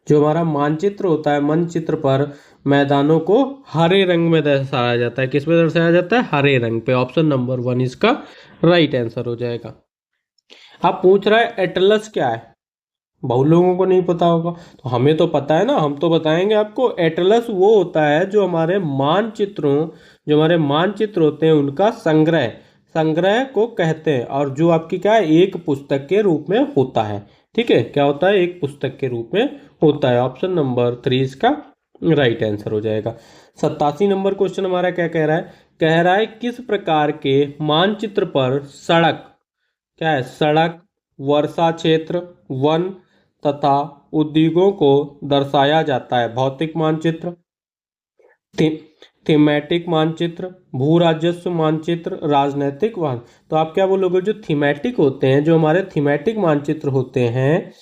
जो हमारा मानचित्र होता है, मानचित्र पर मैदानों को हरे रंग में दर्शाया जाता है। किस में दर्शाया जाता है, हरे रंग पे। ऑप्शन नंबर 1 इसका राइट आंसर हो जाएगा। अब पूछ रहा है एटलस क्या है, बहुत लोगों को नहीं पता होगा, तो हमें तो पता है ना, हम तो बताएंगे आपको। एटलस वो होता है जो हमारे मानचित्रों, जो हमारे मानचित्र होते हैं उनका संग्रह, संग्रह को कहते हैं, और जो आपकी क्या है, एक पुस्तक के रूप में होता है। ठीक है, क्या होता है, एक पुस्तक के रूप में होता है। ऑप्शन नंबर 3 इसका राइट आंसर हो जाएगा। 87 नंबर क्वेश्चन हमारा क्या कह रहा है किस प्रकार के मानचित्र पर सड़क, क्या है, सड़क, वर्षा क्षेत्र, वन तथा उद्योगों को दर्शाया जाता है। भौतिक मानचित्र, थीमेटिक मानचित्र, भू राजस्व मानचित्र, राजनैतिक वन। तो आप क्या बोलोगे, जो थीमेटिक होते हैं, जो हमारे थीमेटिक मानचित्र होते हैं,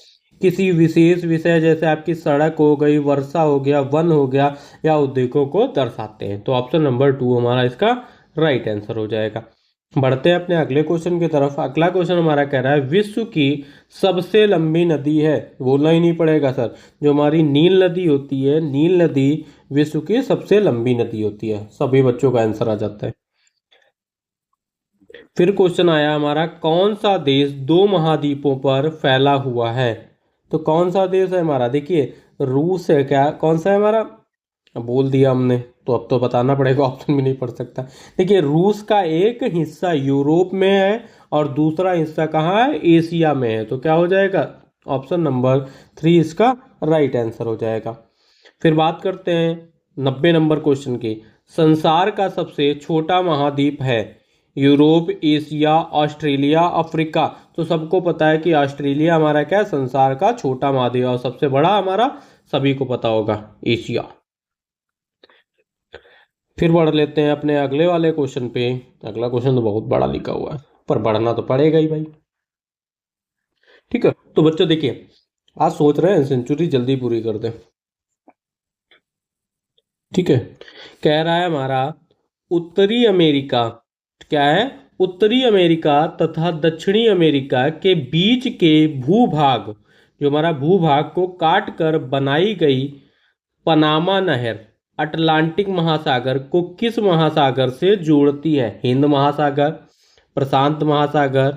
किसी विशेष विषय जैसे आपकी सड़क हो गई, वर्षा हो गया, वन हो गया, या उद्योगों को दर्शाते हैं। तो ऑप्शन नंबर 2 हमारा इसका राइट आंसर हो जाएगा। बढ़ते हैं अपने अगले क्वेश्चन की तरफ। अगला क्वेश्चन हमारा कह रहा है विश्व की सबसे लंबी नदी है, बोलना ही नहीं पड़ेगा सर, जो हमारी नील नदी होती है, नील नदी विश्व की सबसे लंबी नदी होती है। सभी बच्चों का आंसर आ जाता है। फिर क्वेश्चन आया हमारा कौन सा देश 2 महाद्वीपों पर फैला हुआ है। तो कौन सा देश है हमारा, देखिए रूस है, क्या कौन सा है हमारा, बोल दिया हमने तो अब तो बताना पड़ेगा, ऑप्शन भी नहीं पढ़ सकता। देखिए रूस का एक हिस्सा यूरोप में है और दूसरा हिस्सा कहाँ है, एशिया में है। तो क्या हो जाएगा, ऑप्शन नंबर 3 इसका राइट आंसर हो जाएगा। फिर बात करते हैं 90 नंबर क्वेश्चन की। संसार का सबसे छोटा महाद्वीप है, यूरोप, एशिया, ऑस्ट्रेलिया, अफ्रीका। तो सबको पता है कि ऑस्ट्रेलिया हमारा क्या है, संसार का छोटा महाद्वीप, और सबसे बड़ा हमारा सभी को पता होगा एशिया। फिर बढ़ लेते हैं अपने अगले वाले क्वेश्चन पे। अगला क्वेश्चन तो बहुत बड़ा लिखा हुआ है, पर बढ़ना तो पड़ेगा ही भाई। ठीक है, तो बच्चों देखिए आज सोच रहे हैं सेंचुरी जल्दी पूरी कर दें। ठीक है, कह रहा है हमारा उत्तरी अमेरिका, क्या है, उत्तरी अमेरिका तथा दक्षिणी अमेरिका के बीच के भूभाग, जो हमारा भूभाग को काट कर बनाई गई पनामा नहर, अटलांटिक महासागर को किस महासागर से जोड़ती है? हिंद महासागर, प्रशांत महासागर,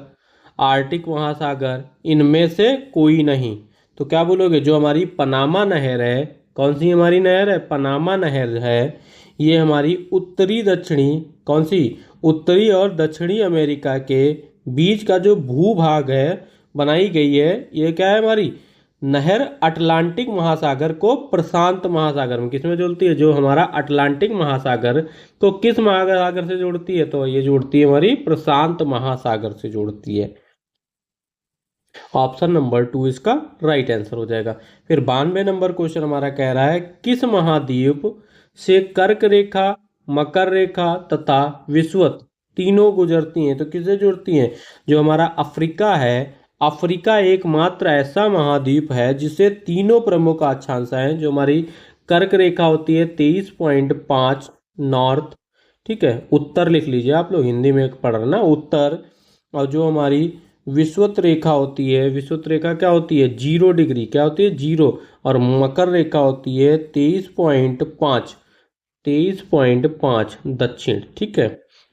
आर्कटिक महासागर, इनमें से कोई नहीं। तो क्या बोलोगे? जो हमारी पनामा नहर है, कौन सी हमारी नहर है? पनामा नहर है। ये हमारी उत्तरी दक्षिणी, कौन सी? उत्तरी और दक्षिणी अमेरिका के बीच का जो भूभाग है बनाई गई है, ये क्या है हमारी नहर? अटलांटिक महासागर को प्रशांत महासागर में किसमें जोड़ती है? जो हमारा अटलांटिक महासागर को किस महासागर से जोड़ती है? तो ये जोड़ती है हमारी प्रशांत महासागर से जोड़ती है। ऑप्शन नंबर 2 इसका राइट आंसर हो जाएगा। फिर 92 नंबर क्वेश्चन हमारा कह रहा है, किस महाद्वीप से कर्क रेखा, मकर रेखा तथा विषुवत तीनों गुजरती हैं? तो किससे जुड़ती हैं? जो हमारा अफ्रीका है, अफ्रीका एकमात्र ऐसा महाद्वीप है जिसे तीनों प्रमुख अक्षांश हैं। जो हमारी कर्क रेखा होती है 23.5 नॉर्थ, ठीक है, उत्तर लिख लीजिए आप लोग, हिंदी में पढ़ रहे ना, उत्तर। और जो हमारी विषुवत रेखा होती है, विषुवत रेखा क्या होती है? 0 डिग्री, क्या होती है? 0। और मकर रेखा होती है 23.5 दक्षिण, ठीक है।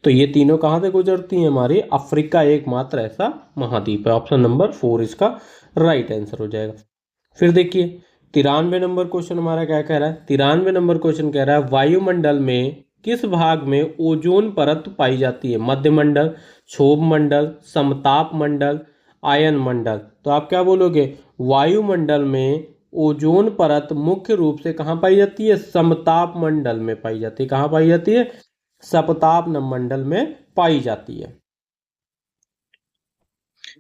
तो ये तीनों कहाँ से गुजरती हैं? हमारे अफ्रीका एकमात्र ऐसा महाद्वीप है। ऑप्शन नंबर 4 इसका राइट आंसर हो जाएगा। फिर देखिए 93 नंबर क्वेश्चन हमारा क्या कह रहा है? 93 नंबर क्वेश्चन कह रहा है, वायुमंडल में किस भाग में ओजोन परत पाई जाती है? मध्यमंडल, क्षोभ मंडल, समताप मंडल, आयन मंडल। तो आप क्या बोलोगे? वायुमंडल में ओजोन परत मुख्य रूप से कहाँ पाई जाती है? समताप मंडल में पाई जाती है। कहाँ पाई जाती है? समताप मंडल में पाई जाती है।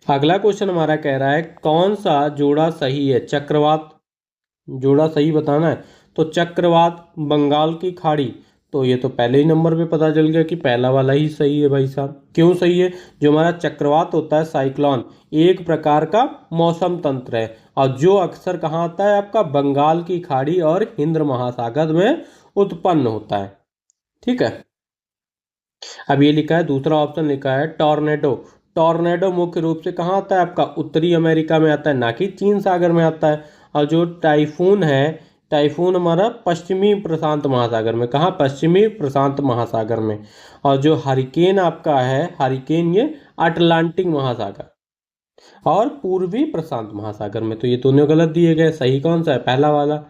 अगला क्वेश्चन हमारा कह रहा है, कौन सा जोड़ा सही है? चक्रवात जोड़ा सही बताना है। तो चक्रवात, बंगाल की खाड़ी, तो ये तो पहले ही नंबर पे पता चल गया कि पहला वाला ही सही है भाई साहब। क्यों सही है? जो हमारा चक्रवात होता है, साइक्लोन, एक प्रकार का मौसम तंत्र है, और जो अक्सर कहाँ आता है? आपका बंगाल की खाड़ी और हिंद महासागर में उत्पन्न होता है, ठीक है। अब ये लिखा है, दूसरा ऑप्शन लिखा है टॉर्नेडो। टॉर्नेडो मुख्य रूप से कहाँ आता है? आपका उत्तरी अमेरिका में आता है, ना कि चीन सागर में आता है। और जो टाइफून है, टाइफून हमारा पश्चिमी प्रशांत महासागर में, कहाँ? पश्चिमी प्रशांत महासागर में। और जो हरिकेन आपका है, हरिकेन ये अटलांटिक महासागर और पूर्वी प्रशांत महासागर में। तो ये दोनों गलत दिए गए, सही कौन सा है? पहला वाला।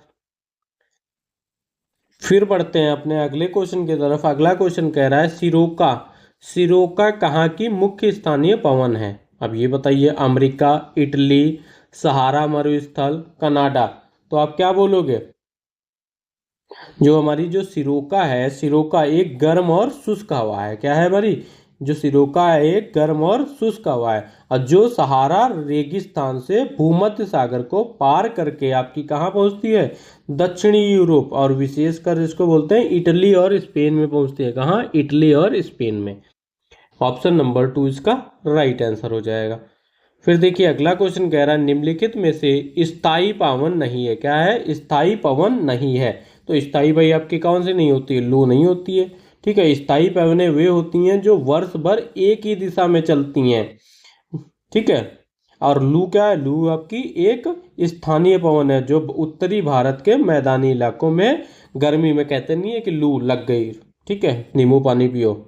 फिर बढ़ते हैं अपने अगले क्वेश्चन की तरफ। अगला क्वेश्चन कह रहा है, सिरोका, सिरोका कहाँ की मुख्य स्थानीय पवन है? अब ये बताइए, अमेरिका, इटली, सहारा मरुस्थल, कनाडा। तो आप क्या बोलोगे? जो हमारी जो सिरोका है, सिरोका एक गर्म और शुष्क हवा है। क्या है हमारी? जो सिरोका है एक गर्म और शुष्क हवा है, और जो सहारा रेगिस्तान से भूमध्य सागर को पार करके आपकी कहाँ पहुँचती है? दक्षिणी यूरोप, और विशेषकर इसको बोलते हैं इटली और स्पेन में पहुँचती है। कहाँ? इटली और स्पेन में। ऑप्शन नंबर 2 इसका राइट आंसर हो जाएगा। फिर देखिए अगला क्वेश्चन कह रहा है, निम्नलिखित में से स्थायी पवन नहीं है। क्या है? स्थायी पवन नहीं है। तो स्थायी भाई आपकी कौन सी नहीं होती है? लू नहीं होती है, ठीक है। स्थायी पवनें वे होती हैं जो वर्ष भर एक ही दिशा में चलती हैं, ठीक है। और लू क्या है? लू आपकी एक स्थानीय पवन है जो उत्तरी भारत के मैदानी इलाकों में गर्मी में, कहते नहीं है कि लू लग गई, ठीक है, नींबू पानी पियो।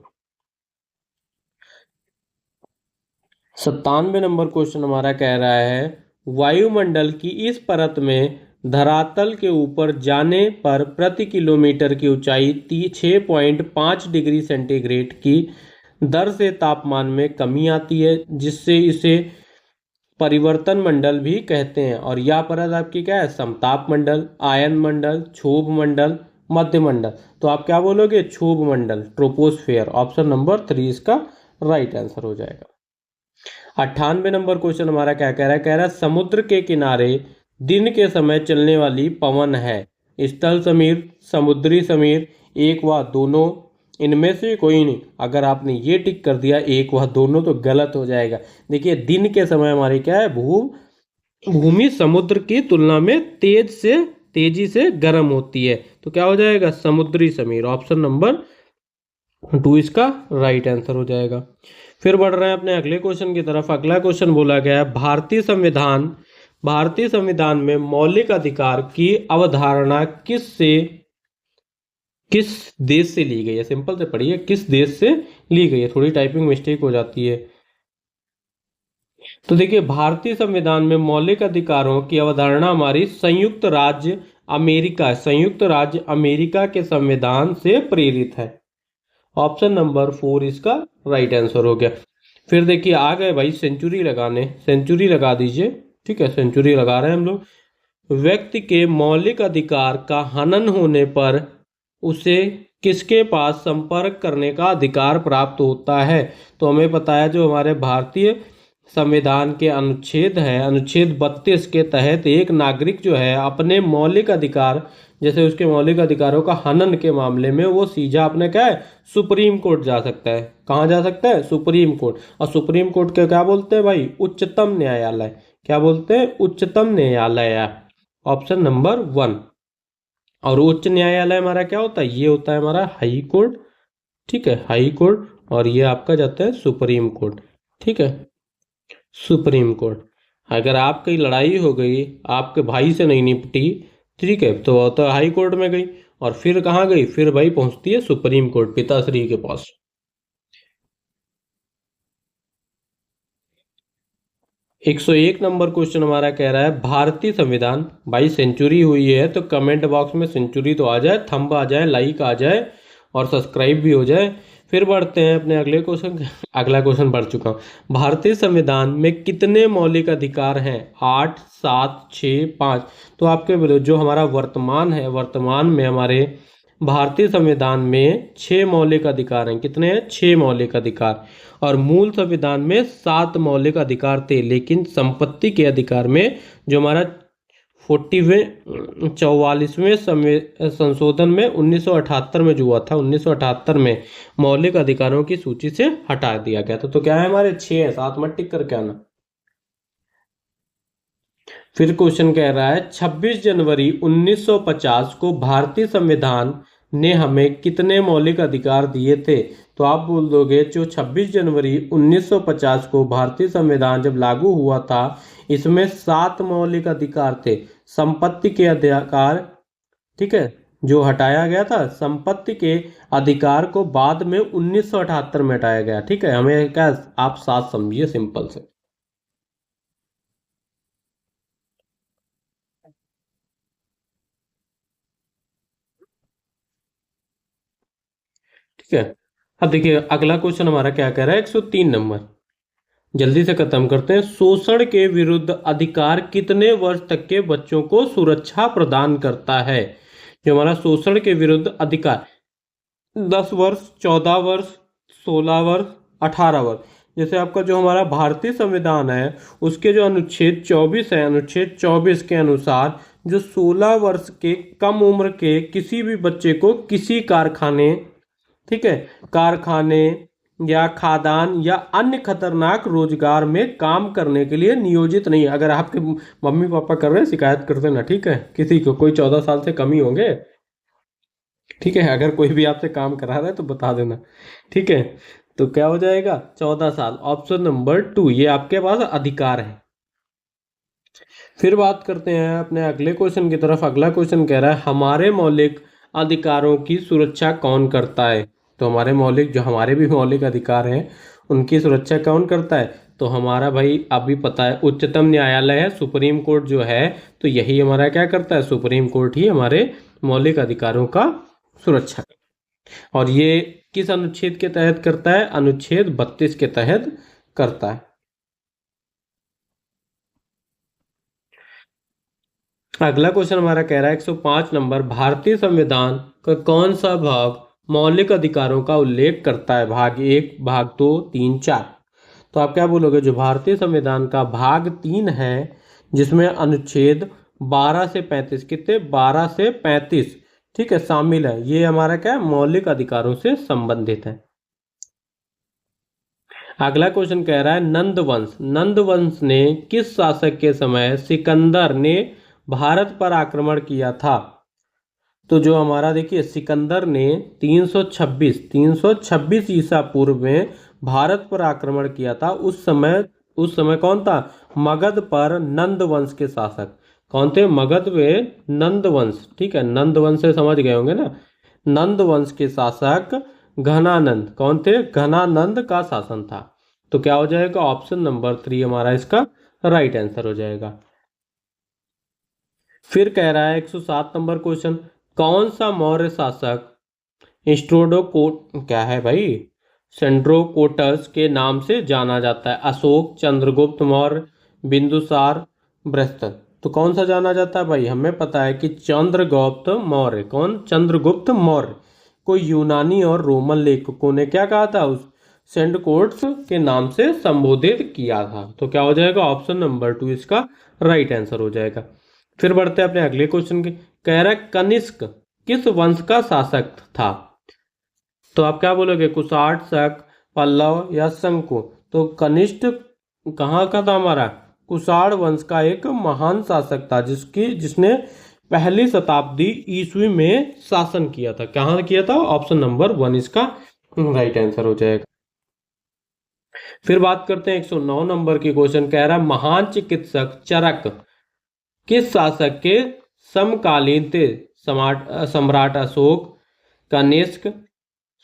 97 नंबर क्वेश्चन हमारा कह रहा है, वायुमंडल की इस परत में धरातल के ऊपर जाने पर प्रति किलोमीटर की ऊंचाई 6.5 डिग्री सेंटीग्रेड की दर से तापमान में कमी आती है, जिससे इसे परिवर्तन मंडल भी कहते हैं। और यह परत आपकी क्या है? समताप मंडल, आयन मंडल, क्षोभ मंडल, मध्य मंडल। तो आप क्या बोलोगे? क्षोभ मंडल, ट्रोपोस्फेयर। ऑप्शन नंबर 3 इसका राइट आंसर हो जाएगा। 98 नंबर क्वेश्चन हमारा क्या कह रहा है? कह रहा है, समुद्र के किनारे दिन के समय चलने वाली पवन है स्थल समीर, समुद्री समीर, एक व दोनों, इनमें से कोई नहीं। अगर आपने ये टिक कर दिया एक व दोनों तो गलत हो जाएगा। देखिए दिन के समय हमारी क्या है? भूमि समुद्र की तुलना में तेजी से गर्म होती है। तो क्या हो जाएगा? समुद्री समीर। ऑप्शन नंबर 2 इसका राइट आंसर हो जाएगा। फिर बढ़ रहे हैं अपने अगले क्वेश्चन की तरफ। अगला क्वेश्चन बोला गया है, भारतीय संविधान में मौलिक अधिकार की अवधारणा किससे किस देश से ली गई है, सिंपल से पढ़िए, किस देश से ली गई है, थोड़ी टाइपिंग मिस्टेक हो जाती है। तो देखिए, भारतीय संविधान में मौलिक अधिकारों की अवधारणा हमारी संयुक्त राज्य अमेरिका के संविधान से प्रेरित है। ऑप्शन नंबर 4 इसका राइट आंसर हो गया। फिर देखिए आ गए भाई सेंचुरी लगाने, सेंचुरी लगा दीजिए। ठीक है, सेंचुरी लगा रहे हैं हम लोग। व्यक्ति के मौलिक अधिकार का हनन होने पर उसे किसके पास संपर्क करने का अधिकार प्राप्त होता है? तो हमें पता है जो हमारे भारतीय संविधान के अनुच्छेद है, अनुच्छेद 32 के तहत एक नागरिक जो है अपने मौलिक अधिकार, जैसे उसके मौलिक अधिकारों का हनन के मामले में वो सीधा अपने क्या है, सुप्रीम कोर्ट जा सकता है। कहाँ जा सकता है? Supreme court. और सुप्रीम कोर्ट के क्या बोलते हैं भाई? उच्चतम न्यायालय। क्या बोलते हैं? उच्चतम न्यायालय। Option number 1। और उच्च न्यायालय हमारा क्या होता है? ये होता है हमारा हाई कोर्ट। ठीक है, हाई कोर्ट। और ये आपका जाता है सुप्रीम कोर्ट। ठीक है, सुप्रीम कोर्ट। अगर आपकी लड़ाई हो गई, आपके भाई से नहीं निपटी, ठीक है, तो हाई कोर्ट में गई। और फिर कहाँ गई? फिर भाई पहुंचती है सुप्रीम कोर्ट, पिताश्री के पास। 101 नंबर क्वेश्चन हमारा कह रहा है भारतीय संविधान, भाई सेंचुरी हुई है तो कमेंट बॉक्स में सेंचुरी तो आ जाए, थंब आ जाए, लाइक आ जाए और सब्सक्राइब भी हो जाए। फिर बढ़ते हैं अपने अगले क्वेश्चन। अगला क्वेश्चन पढ़ चुका हूँ। भारतीय संविधान में कितने मौलिक अधिकार हैं? 8, 7, 6, 5। तो आपके जो हमारा वर्तमान है, वर्तमान में हमारे भारतीय संविधान में 6 मौलिक अधिकार हैं। कितने हैं? 6 मौलिक अधिकार। और मूल संविधान में 7 मौलिक अधिकार थे, लेकिन संपत्ति के अधिकार में जो हमारा 44वें संशोधन में 1978 में जो हुआ था, 1978 में मौलिक अधिकारों की सूची से हटा दिया गया था। तो क्या है हमारे 6 है, 7 मत टिक करके आना। फिर क्वेश्चन कह रहा है 26 जनवरी 1950 को भारतीय संविधान ने हमें कितने मौलिक अधिकार दिए थे? तो आप बोल दोगे जो 26 जनवरी 1950 को भारतीय संविधान जब लागू हुआ था, इसमें 7 मौलिक अधिकार थे। संपत्ति के अधिकार, ठीक है, जो हटाया गया था, संपत्ति के अधिकार को बाद में 1978 में हटाया गया। ठीक है, हमें क्या आप 7 समझिए सिंपल से। ठीक है, अब देखिए अगला क्वेश्चन हमारा क्या कह रहा है, 103 नंबर। जल्दी से खत्म करते हैं। शोषण के विरुद्ध अधिकार कितने वर्ष तक के बच्चों को सुरक्षा प्रदान करता है? जो हमारा शोषण के विरुद्ध अधिकार, 10 वर्ष, 14 वर्ष, 16 वर्ष, 18 वर्ष। जैसे आपका जो हमारा भारतीय संविधान है उसके जो अनुच्छेद 24 है, अनुच्छेद 24 के अनुसार जो 16 वर्ष के कम उम्र के किसी भी बच्चे को किसी कारखाने, ठीक है, कारखाने या खादान या अन्य खतरनाक रोजगार में काम करने के लिए नियोजित नहीं। अगर आपके मम्मी पापा कर रहे हैं शिकायत कर देना। ठीक है, किसी को कोई 14 साल से कम ही होंगे। ठीक है, अगर कोई भी आपसे काम करा रहा है तो बता देना। ठीक है, तो क्या हो जाएगा? 14 साल। ऑप्शन नंबर 2 ये आपके पास अधिकार है। फिर बात करते हैं अपने अगले क्वेश्चन की तरफ। अगला क्वेश्चन कह रहा है हमारे मौलिक अधिकारों की सुरक्षा कौन करता है? तो हमारे मौलिक, जो हमारे भी मौलिक अधिकार हैं, उनकी सुरक्षा कौन करता है? तो हमारा भाई अभी पता है उच्चतम न्यायालय है, सुप्रीम कोर्ट जो है, तो यही हमारा क्या करता है? सुप्रीम कोर्ट ही हमारे मौलिक अधिकारों का सुरक्षा। और ये किस अनुच्छेद के तहत करता है? अनुच्छेद 32 के तहत करता है। अगला क्वेश्चन हमारा कह रहा है 105 नंबर, भारतीय संविधान का कौन सा भाग मौलिक अधिकारों का उल्लेख करता है? भाग 1, भाग 2, 3, 4। तो आप क्या बोलोगे? जो भारतीय संविधान का भाग 3 है, जिसमें अनुच्छेद 12 से 35, कितने? 12 से 35, ठीक है, शामिल है। ये हमारा क्या है? मौलिक अधिकारों से संबंधित है। अगला क्वेश्चन कह रहा है नंदवंश, नंदवंश ने किस शासक के समय सिकंदर ने भारत पर आक्रमण किया था? तो जो हमारा देखिए सिकंदर ने 326 ईसा पूर्व में भारत पर आक्रमण किया था। उस समय कौन था? मगध पर नंदवंश के शासक कौन थे? मगध में नंदवंश। ठीक है, नंदवंश से समझ गए होंगे ना, नंद वंश के शासक घनानंद। कौन थे? घनानंद का शासन था। तो क्या हो जाएगा? ऑप्शन नंबर 3 हमारा इसका राइट आंसर हो जाएगा। फिर कह रहा है 107 नंबर क्वेश्चन, कौन सा मौर्य शासक क्या है भाई, सेंड्रोकोटस के नाम से जाना जाता है? अशोक, चंद्रगुप्त मौर्य, बिंदुसार, बृहस्पति। तो कौन सा जाना जाता है भाई? हमें पता है कि चंद्रगुप्त मौर्य। कौन? चंद्रगुप्त मौर्य को यूनानी और रोमन लेखकों ने क्या कहा था? उस सेंड्रोकोटस के नाम से संबोधित किया था। तो क्या हो जाएगा? ऑप्शन नंबर 2 इसका राइट आंसर हो जाएगा। फिर बढ़ते हैं अपने अगले क्वेश्चन के। कह रहा है कनिष्क किस वंश का शासक था? तो आप क्या बोलोगे? कुषाण, शक, पल्लव या शंकु? तो कनिष्क कहाँ का था हमारा? कुषाण वंश का एक महान शासक था जिसने पहली शताब्दी ईस्वी में शासन किया था। कहाँ किया था? ऑप्शन नंबर 1 इसका राइट आंसर हो जाएगा। फिर बात करते हैं 109 नंबर की क्वेश्चन। कह रहा है महान चिकित्सक चरक किस शासक के समकालीन थे? सम्राट अशोक, कनिष्क,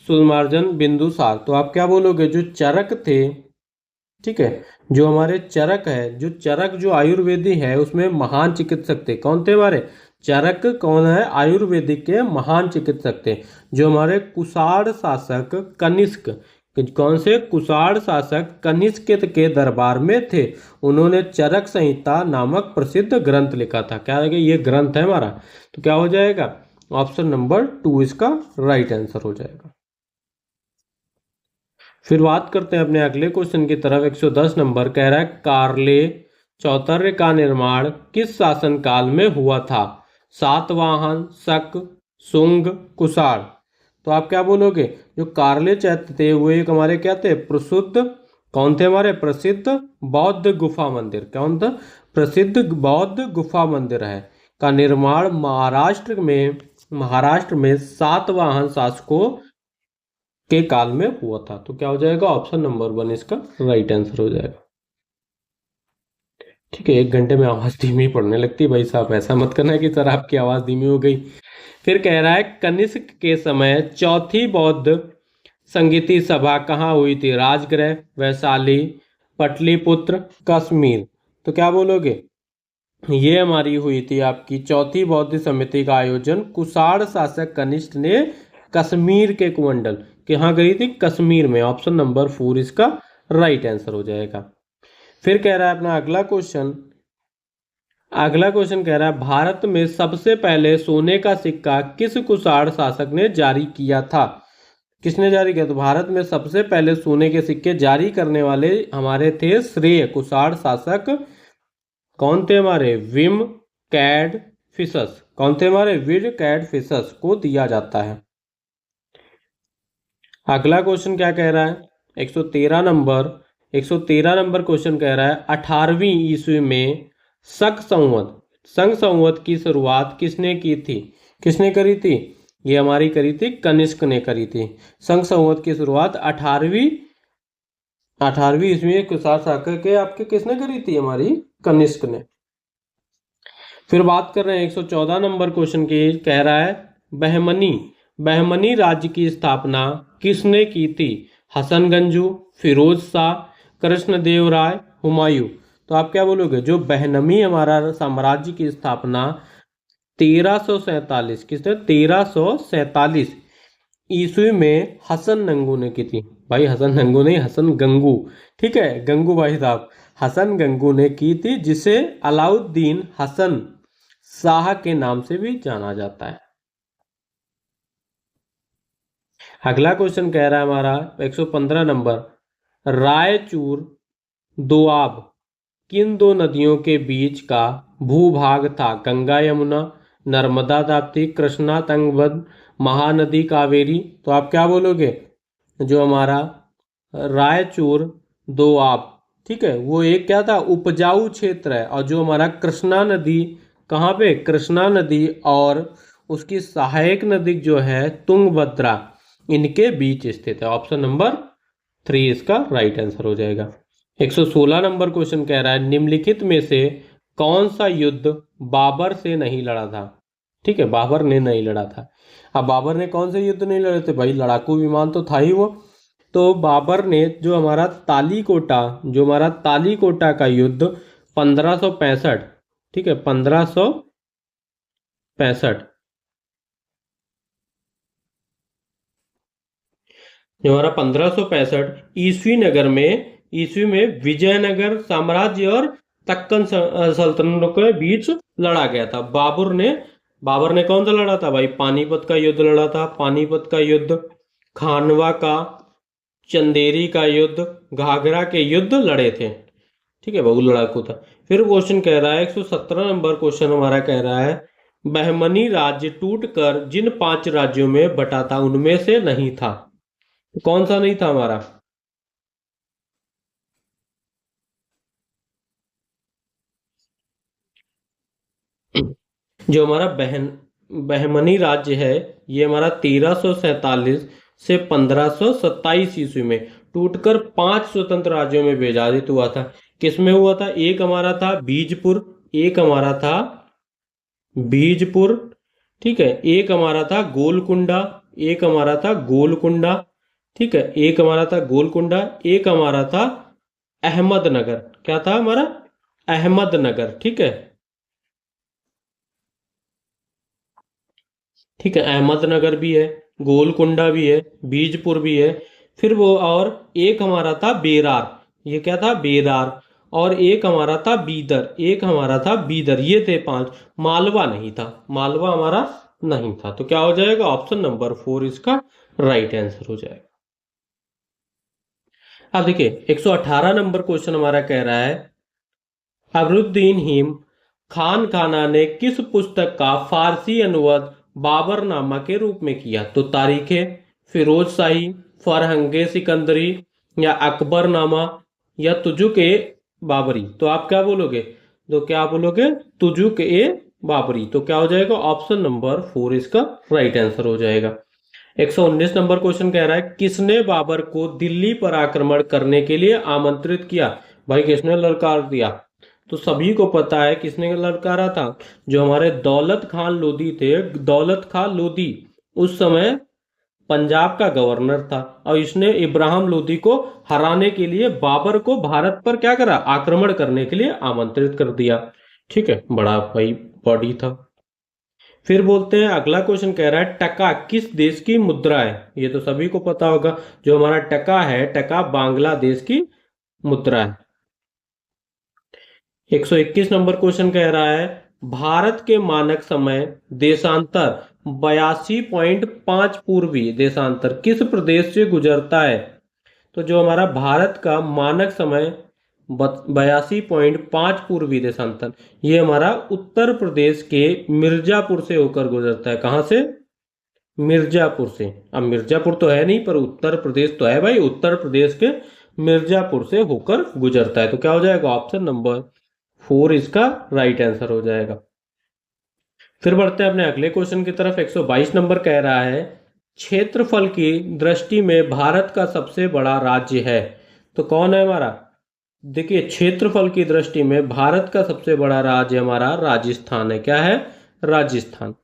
सुलमार्जन, बिंदुसार। तो आप क्या बोलोगे? जो चरक थे, ठीक है, जो हमारे चरक है, जो चरक जो आयुर्वेदी है उसमें महान चिकित्सक थे। कौन थे हमारे? चरक कौन है? आयुर्वेदिक के महान चिकित्सक थे। जो हमारे कुषाण शासक कनिष्क, कौन से? कुषाण शासक कनिष्क के दरबार में थे। उन्होंने चरक संहिता नामक प्रसिद्ध ग्रंथ लिखा था। क्या है? ये ग्रंथ है हमारा। तो क्या हो जाएगा? ऑप्शन नंबर 2 इसका राइट आंसर हो जाएगा। फिर बात करते हैं अपने अगले क्वेश्चन की तरफ। 110 नंबर कह रहा है कार्ले चौतर्य का निर्माण किस शासन काल में हुआ था? सातवाहन, शक, शुंग, कुषाण। तो आप क्या बोलोगे? जो कार्ले चैत्य थे वो एक हमारे क्या थे? प्रसिद्ध, कौन थे हमारे? प्रसिद्ध बौद्ध गुफा मंदिर। कौन था? प्रसिद्ध बौद्ध गुफा मंदिर है का निर्माण महाराष्ट्र में सातवाहन शासकों के काल में हुआ था। तो क्या हो जाएगा? ऑप्शन नंबर 1 इसका राइट आंसर हो जाएगा। ठीक है, 1 घंटे में आवाज धीमी पड़ने लगती है भाई साहब, ऐसा मत करना कि सर आपकी आवाज धीमी हो गई। फिर कह रहा है कनिष्क के समय चौथी बौद्ध संगीति सभा कहाँ हुई थी? राजगृह, वैशाली, पटलिपुत्र, कश्मीर। तो क्या बोलोगे? ये हमारी हुई थी आपकी चौथी बौद्ध समिति का आयोजन कुषाण शासक कनिष्क ने कश्मीर के कुंडल कहाँ गई थी? कश्मीर में। ऑप्शन नंबर 4 इसका राइट आंसर हो जाएगा। फिर कह रहा है अपना अगला क्वेश्चन कह रहा है भारत में सबसे पहले सोने का सिक्का किस कुषाण शासक ने जारी किया था? किसने जारी किया? तो भारत में सबसे पहले सोने के सिक्के जारी करने वाले हमारे थे श्रेय कुषाण शासक। कौन थे हमारे? विम कैड फिशस। कौन थे हमारे? विम कैड फिशस को दिया जाता है। अगला क्वेश्चन क्या कह रहा है? 113 नंबर क्वेश्चन कह रहा है 18वीं ईस्वी में शक संवत की शुरुआत किसने की थी? किसने करी थी? ये हमारी करी थी कनिष्क ने करी थी। शक संवत की शुरुआत 18वीं ईस्वी में कुषाण शासक के आपके किसने करी थी? हमारी कनिष्क ने। फिर बात कर रहे हैं 114 नंबर क्वेश्चन की। कह रहा है बहमनी राज्य की स्थापना किसने की थी? हसन गंजू, फिरोज शाह, कृष्णदेव राय, हुमायूं। तो आप क्या बोलोगे? जो बहमनी हमारा साम्राज्य की स्थापना 1347 किसने? 1347 ईस्वी में हसन गंगू ने की थी। भाई हसन गंगू नहीं, हसन गंगू, ठीक है, गंगू भाई साहब, हसन गंगू ने की थी, जिसे अलाउद्दीन हसन शाह के नाम से भी जाना जाता है। अगला क्वेश्चन कह रहा है हमारा 115 नंबर, रायचूर दोआब किन दो नदियों के बीच का भूभाग था? गंगा यमुना, नर्मदा ताप्ती, कृष्णा तुंगभद्र, महानदी कावेरी। तो आप क्या बोलोगे? जो हमारा रायचूर दोआब, ठीक है, वो एक क्या था? उपजाऊ क्षेत्र है। और जो हमारा कृष्णा नदी कहाँ पे? कृष्णा नदी और उसकी सहायक नदी जो है तुंगभद्रा, इनके बीच स्थित है। ऑप्शन नंबर 3 इसका राइट आंसर हो जाएगा। 116 नंबर क्वेश्चन कह रहा है निम्नलिखित में से कौन सा युद्ध बाबर से नहीं लड़ा था? ठीक है, बाबर ने नहीं लड़ा था। अब बाबर ने कौन से युद्ध नहीं लड़े थे भाई, लड़ाकू विमान तो था ही वो। तो बाबर ने जो हमारा तालीकोटा का युद्ध 1565, ठीक है 1565, जो हमारा 1565 ईस्वी में विजयनगर साम्राज्य और दक्कन सल्तनतों के बीच लड़ा गया था। बाबर ने कौन सा लड़ा था भाई, पानीपत का युद्ध लड़ा था। पानीपत का युद्ध, खानवा का, चंदेरी का युद्ध, घाघरा के युद्ध लड़े थे। ठीक है, बहु लड़ाकू था। फिर क्वेश्चन कह रहा है 117 नंबर क्वेश्चन हमारा कह रहा है, बहमनी राज्य टूटकर जिन 5 राज्यों में बटा था उनमें से नहीं था। कौन सा नहीं था हमारा? जो हमारा बहमनी राज्य है, ये हमारा 1347 से 1527 ईस्वी में टूटकर 5 स्वतंत्र राज्यों में विभाजित हुआ था। किसमें हुआ था? एक हमारा था बीजपुर, एक हमारा था बीजपुर, ठीक है, एक हमारा था गोलकुंडा, एक हमारा था गोलकुंडा, ठीक है, एक हमारा था गोलकुंडा, एक हमारा था अहमदनगर। क्या था हमारा? अहमदनगर, ठीक है। ठीक है, अहमदनगर भी है, गोलकुंडा भी है, बीजपुर भी है। फिर वो और एक हमारा था बेरार, ये क्या था? बेरार। और एक हमारा था बीदर, एक हमारा था बीदर, ये थे 5। मालवा नहीं था, मालवा हमारा नहीं था। तो क्या हो जाएगा? ऑप्शन नंबर 4 इसका राइट आंसर हो जाएगा। अब देखिए 118 नंबर क्वेश्चन हमारा कह रहा है, अबरुद्दीन हिम खान खाना ने किस पुस्तक का फारसी अनुवाद बाबरनामा के रूप में किया? तो तारीखें, फिरोज शाही, फरहंगे सिकंदरी, या अकबरनामा, या तुजुक ए बाबरी। तो आप क्या बोलोगे? तो क्या बोलोगे? तुजुक ए बाबरी। तो क्या हो जाएगा? ऑप्शन नंबर 4 इसका राइट आंसर हो जाएगा। 119 नंबर क्वेश्चन कह रहा है, किसने बाबर को दिल्ली पर आक्रमण करने के लिए आमंत्रित किया? भाई किसने ललकार दिया? तो सभी को पता है किसने ललकारा था, जो हमारे दौलत खान लोधी थे। दौलत खान लोधी उस समय पंजाब का गवर्नर था, और इसने इब्राहिम लोधी को हराने के लिए बाबर को भारत पर क्या करा? आक्रमण करने के लिए आमंत्रित कर दिया। ठीक है, बड़ा भाई बॉडी था। फिर बोलते हैं, अगला क्वेश्चन कह रहा है, टका किस देश की मुद्रा है? ये तो सभी को पता होगा, जो हमारा टका है, टका बांग्लादेश की मुद्रा है। 121 नंबर क्वेश्चन कह रहा है, भारत के मानक समय देशांतर 82.5 पूर्वी देशांतर किस प्रदेश से गुजरता है? तो जो हमारा भारत का मानक समय 82.5 पूर्वी देशांतर, ये हमारा उत्तर प्रदेश के मिर्जापुर से होकर गुजरता है। कहां से? मिर्जापुर से। अब मिर्जापुर तो है नहीं, पर उत्तर प्रदेश तो है भाई, उत्तर प्रदेश के मिर्जापुर से होकर गुजरता है। तो क्या हो जाएगा? ऑप्शन नंबर 4 इसका राइट आंसर हो जाएगा। फिर बढ़ते हैं अपने अगले क्वेश्चन की तरफ। 122 नंबर कह रहा है, क्षेत्रफल की दृष्टि में भारत का सबसे बड़ा राज्य है। तो कौन है हमारा? देखिए, क्षेत्रफल की दृष्टि में भारत का सबसे बड़ा राज्य हमारा राजस्थान है। क्या है? राजस्थान।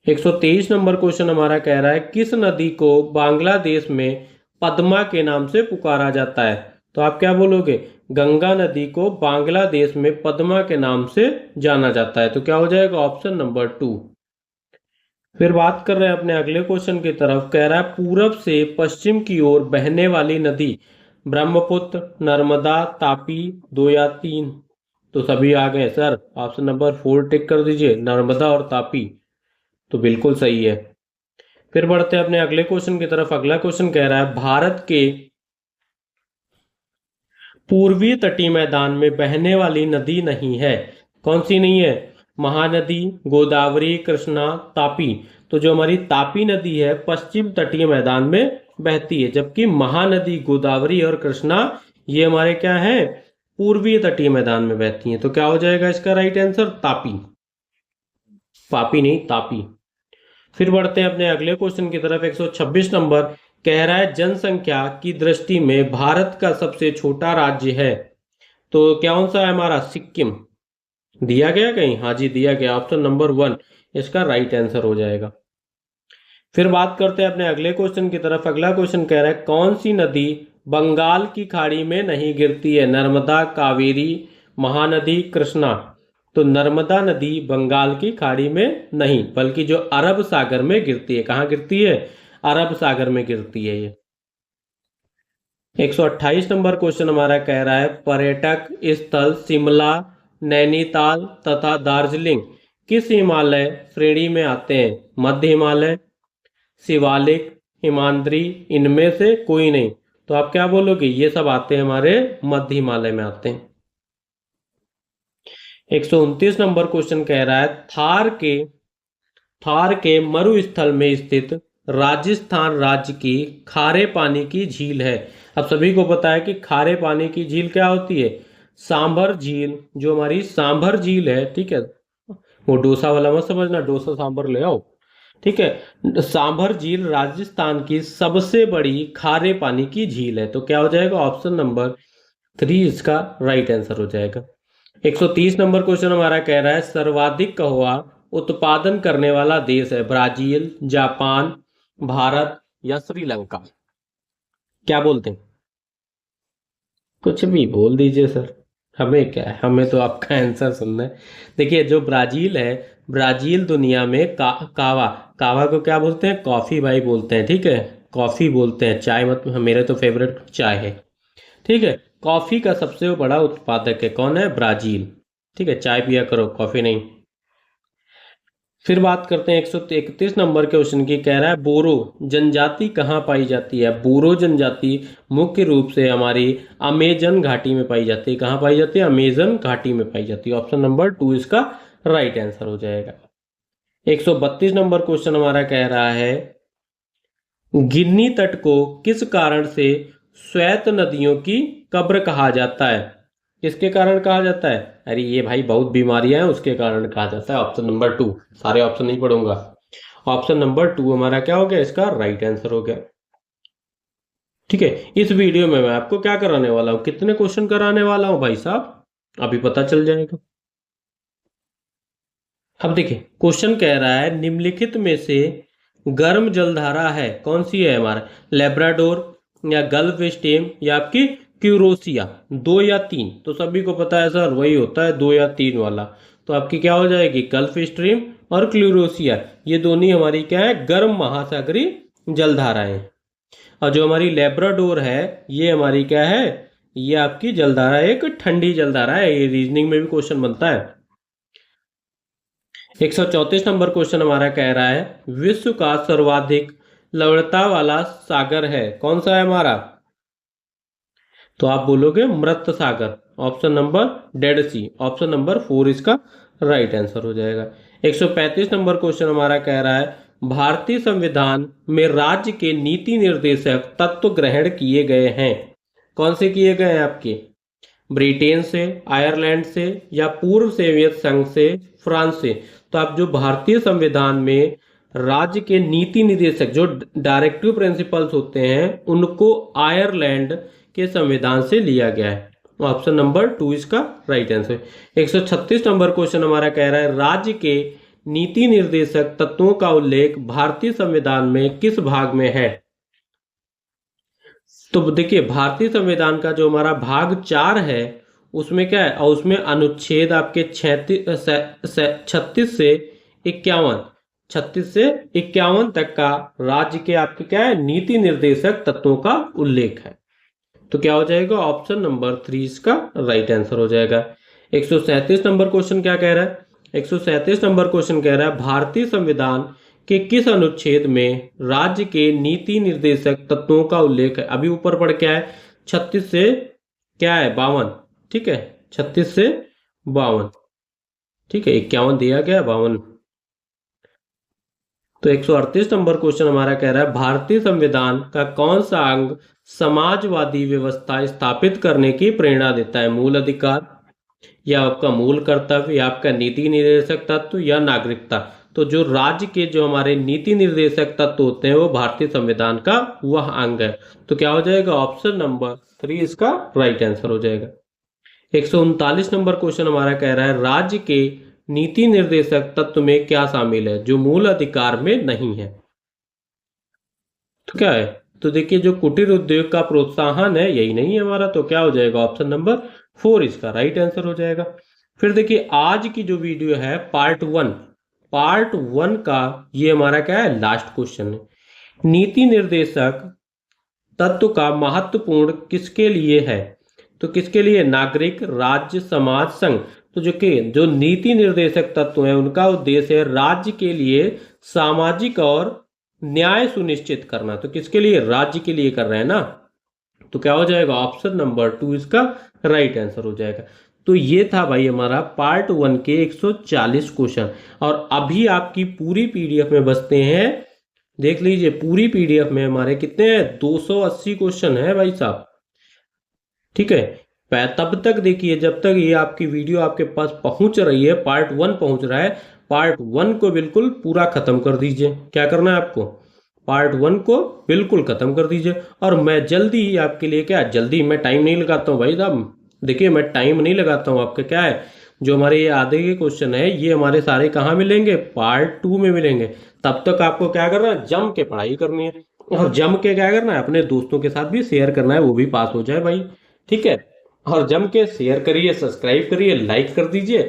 123 नंबर क्वेश्चन हमारा कह रहा है, किस नदी को बांग्लादेश में पद्मा के नाम से पुकारा जाता है? तो आप क्या बोलोगे? गंगा नदी को बांग्लादेश में पद्मा के नाम से जाना जाता है। तो क्या हो जाएगा? Option number 2। फिर बात कर रहे हैं अपने अगले क्वेश्चन की तरफ। कह रहा है, पूरब से पश्चिम की ओर बहने वाली नदी ब्रह्मपुत्र, नर्मदा, तापी, 2 या 3? तो सभी आ गए सर, ऑप्शन नंबर 4 टिक कर दीजिए, नर्मदा और तापी। तो बिल्कुल सही है। फिर बढ़ते हैं अपने अगले क्वेश्चन की तरफ। अगला क्वेश्चन कह रहा है, भारत के पूर्वी तटीय मैदान में बहने वाली नदी नहीं है। कौन सी नहीं है? महानदी, गोदावरी, कृष्णा, तापी। तो जो हमारी तापी नदी है पश्चिम तटीय मैदान में बहती है, जबकि महानदी, गोदावरी और कृष्णा ये हमारे क्या है? पूर्वी तटीय मैदान में बहती हैं। तो क्या हो जाएगा इसका राइट आंसर? तापी। पापी नहीं, तापी। फिर बढ़ते हैं अपने अगले क्वेश्चन की तरफ। 126 नंबर कह रहा है, जनसंख्या की दृष्टि में भारत का सबसे छोटा राज्य है। तो कौन सा है हमारा? सिक्किम। दिया गया कहीं? हाँ जी दिया गया, ऑप्शन नंबर 1 इसका राइट आंसर हो जाएगा। फिर बात करते हैं अपने अगले क्वेश्चन की तरफ। अगला क्वेश्चन कह रहा है कौन सी नदी बंगाल की खाड़ी में नहीं गिरती है? नर्मदा, कावेरी, महानदी, कृष्णा। तो नर्मदा नदी बंगाल की खाड़ी में नहीं, बल्कि जो अरब सागर में गिरती है। कहाँ गिरती है? अरब सागर में गिरती है ये। 128 नंबर क्वेश्चन हमारा कह रहा है पर्यटक स्थल शिमला, नैनीताल तथा दार्जिलिंग किस हिमालय श्रेणी में आते हैं? मध्य हिमालय, शिवालिक, हिमाद्री, इनमें से कोई नहीं। तो आप क्या बोलोगे? ये सब आते हैं हमारे मध्य हिमालय में आते हैं। 129 नंबर क्वेश्चन कह रहा है थार के मरुस्थल में स्थित राजस्थान राज्य की खारे पानी की झील है। अब सभी को पता है कि खारे पानी की झील क्या होती है? सांभर झील। जो हमारी सांभर झील है, ठीक है, वो डोसा वाला मत समझना, डोसा सांभर ले आओ, ठीक है। सांभर झील राजस्थान की सबसे बड़ी खारे पानी की झील है। तो क्या हो जाएगा? ऑप्शन नंबर 3 इसका राइट आंसर हो जाएगा। 130 नंबर क्वेश्चन हमारा कह रहा है सर्वाधिक कहवा उत्पादन करने वाला देश है? ब्राजील, जापान, भारत या श्रीलंका। क्या बोलते हैं? कुछ भी बोल दीजिए सर, हमें क्या है, हमें तो आपका आंसर सुनना है। देखिए जो ब्राजील है, ब्राजील दुनिया में कावा कावा को क्या बोलते हैं? कॉफी भाई बोलते हैं, ठीक है, कॉफी बोलते हैं, चाय मत, मेरे तो फेवरेट चाय है, ठीक है। कॉफी का सबसे बड़ा उत्पादक है, कौन है? ब्राजील, ठीक है। चाय पिया करो, कॉफी नहीं। फिर बात करते हैं 131 नंबर क्वेश्चन की। कह रहा है बोरो जनजाति कहाँ पाई जाती है? बोरो जनजाति मुख्य रूप से हमारी अमेजन घाटी में पाई जाती है। कहाँ पाई जाती है? अमेजन घाटी में पाई जाती है। ऑप्शन नंबर 2 इसका राइट आंसर हो जाएगा। 132 नंबर क्वेश्चन हमारा कह रहा है गिन्नी तट को किस कारण से श्वेत नदियों की कब्र कहा जाता है? किसके कारण कहा जाता है? अरे ये भाई बहुत बीमारियां हैं उसके कारण कहा जाता है। ऑप्शन नंबर 2, सारे ऑप्शन नहीं पढ़ूंगा, ऑप्शन नंबर 2 हमारा क्या हो गया? इसका राइट आंसर हो गया, ठीक है। इस वीडियो में मैं आपको क्या कराने वाला हूं, कितने क्वेश्चन कराने वाला हूं भाई साहब, अभी पता चल जाएगा। अब देखिए क्वेश्चन कह रहा है निम्नलिखित में से गर्म जलधारा है कौन सी है? हमारा लेब्राडोर या गल्फ स्ट्रीम या आपकी क्यूरोसिया। 2 या 3? तो सभी को पता है सर वही होता है 2 या 3 वाला। तो आपकी क्या हो जाएगी? गल्फ स्ट्रीम और क्यूरोसिया, ये दोनों हमारी क्या है? गर्म महासागरीय जलधाराएं। और जो हमारी लेब्राडोर है ये हमारी क्या है? ये आपकी जलधारा एक ठंडी जलधारा है। ये रीजनिंग में भी क्वेश्चन बनता है। 134 नंबर क्वेश्चन हमारा कह रहा है विश्व का सर्वाधिक लवणता वाला सागर है कौन सा है हमारा? तो आप बोलोगे मृत सागर, ऑप्शन नंबर डेड सी, ऑप्शन नंबर 4 इसका राइट आंसर हो जाएगा। 135 नंबर क्वेश्चन हमारा कह रहा है भारतीय संविधान में राज्य के नीति निर्देशक तत्व ग्रहण किए गए हैं कौन से किए गए हैं आपके? ब्रिटेन से, आयरलैंड से या पूर्व सोवियत संघ से, फ्रांस से। तो आप जो भारतीय संविधान में राज्य के नीति निर्देशक जो डायरेक्टिव प्रिंसिपल्स होते हैं उनको आयरलैंड के संविधान से लिया गया है। ऑप्शन नंबर 2 इसका राइट आंसर। 136 नंबर क्वेश्चन हमारा कह रहा है राज्य के नीति निर्देशक तत्वों का उल्लेख भारतीय संविधान में किस भाग में है? तो देखिए भारतीय संविधान का जो हमारा भाग 4 है उसमें क्या है? और उसमें अनुच्छेद आपके 36 से 51, 36 से 51 तक का राज्य के आपके क्या है? नीति निर्देशक तत्वों का उल्लेख है। तो क्या हो जाएगा? ऑप्शन नंबर 3 इसका राइट आंसर हो जाएगा। 137 नंबर क्वेश्चन क्या कह रहा है? 137 नंबर क्वेश्चन कह रहा है भारतीय संविधान के किस अनुच्छेद में राज्य के नीति निर्देशक तत्वों का उल्लेख है? अभी ऊपर पढ़ क्या है? 36 से क्या है? 52, ठीक है, 36 से 52, ठीक है, 51 दिया गया, 52। तो 138 नंबर क्वेश्चन हमारा कह रहा है भारतीय संविधान का कौन सा अंग समाजवादी व्यवस्था स्थापित करने की प्रेरणा देता है? मूल अधिकार या आपका मूल कर्तव्य या आपका नीति निर्देशक तत्व या नागरिकता। तो जो राज्य के जो हमारे नीति निर्देशक तत्व होते हैं वो भारतीय संविधान का वह अंग है। तो क्या हो जाएगा? ऑप्शन नंबर 3 इसका राइट आंसर हो जाएगा। 139 नंबर क्वेश्चन हमारा कह रहा है राज्य के नीति निर्देशक तत्व में क्या शामिल है जो मूल अधिकार में नहीं है। तो क्या है, तो देखिए जो कुटीर उद्योग का प्रोत्साहन है यही नहीं है हमारा, तो क्या हो जाएगा ऑप्शन नंबर 4 इसका राइट आंसर हो जाएगा। फिर देखिए आज की जो वीडियो है पार्ट 1 का ये हमारा क्या है लास्ट क्वेश्चन है। नीति निर्देशक तत्व का महत्वपूर्ण किसके लिए है, तो किसके लिए, नागरिक, राज्य, समाज, संघ। तो जो नीति निर्देशक तत्व है उनका उद्देश्य है राज्य के लिए सामाजिक और न्याय सुनिश्चित करना। तो किसके लिए, राज्य के लिए कर रहे हैं ना, तो क्या हो जाएगा ऑप्शन नंबर 2 इसका राइट आंसर हो जाएगा। तो ये था भाई हमारा पार्ट 1 के 140 क्वेश्चन। और अभी आपकी पूरी पीडीएफ में बचते हैं, देख लीजिए पूरी पीडीएफ में हमारे कितने हैं, 280 क्वेश्चन है भाई साहब। ठीक है, तब तक देखिए जब तक ये आपकी वीडियो आपके पास पहुंच रही है, पार्ट 1 पहुंच रहा है, पार्ट 1 को बिल्कुल पूरा खत्म कर दीजिए। क्या करना है आपको, पार्ट 1 को बिल्कुल खत्म कर दीजिए। और मैं जल्दी ही आपके लिए, क्या जल्दी, मैं टाइम नहीं लगाता हूँ भाई साहब, देखिए मैं टाइम नहीं लगाता हूँ आपका, क्या है जो हमारे ये आधे के क्वेश्चन है ये हमारे सारे कहाँ मिलेंगे, पार्ट 2 में मिलेंगे। तब तक आपको क्या करना है, जम के पढ़ाई करनी है, और जम के क्या करना है, अपने दोस्तों के साथ भी शेयर करना है, वो भी पास हो जाए भाई। ठीक है, और जम के शेयर करिए, सब्सक्राइब करिए, लाइक कर दीजिए।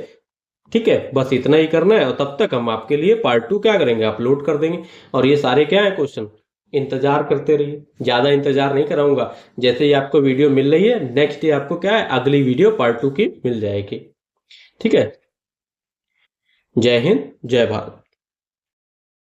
ठीक है, बस इतना ही करना है, और तब तक हम आपके लिए पार्ट 2 क्या करेंगे, अपलोड कर देंगे। और ये सारे क्या है क्वेश्चन, इंतजार करते रहिए, ज्यादा इंतजार नहीं कराऊंगा। जैसे ही आपको वीडियो मिल रही है नेक्स्ट डे आपको क्या है अगली वीडियो पार्ट 2 की मिल जाएगी। ठीक है, जय हिंद, जय भारत।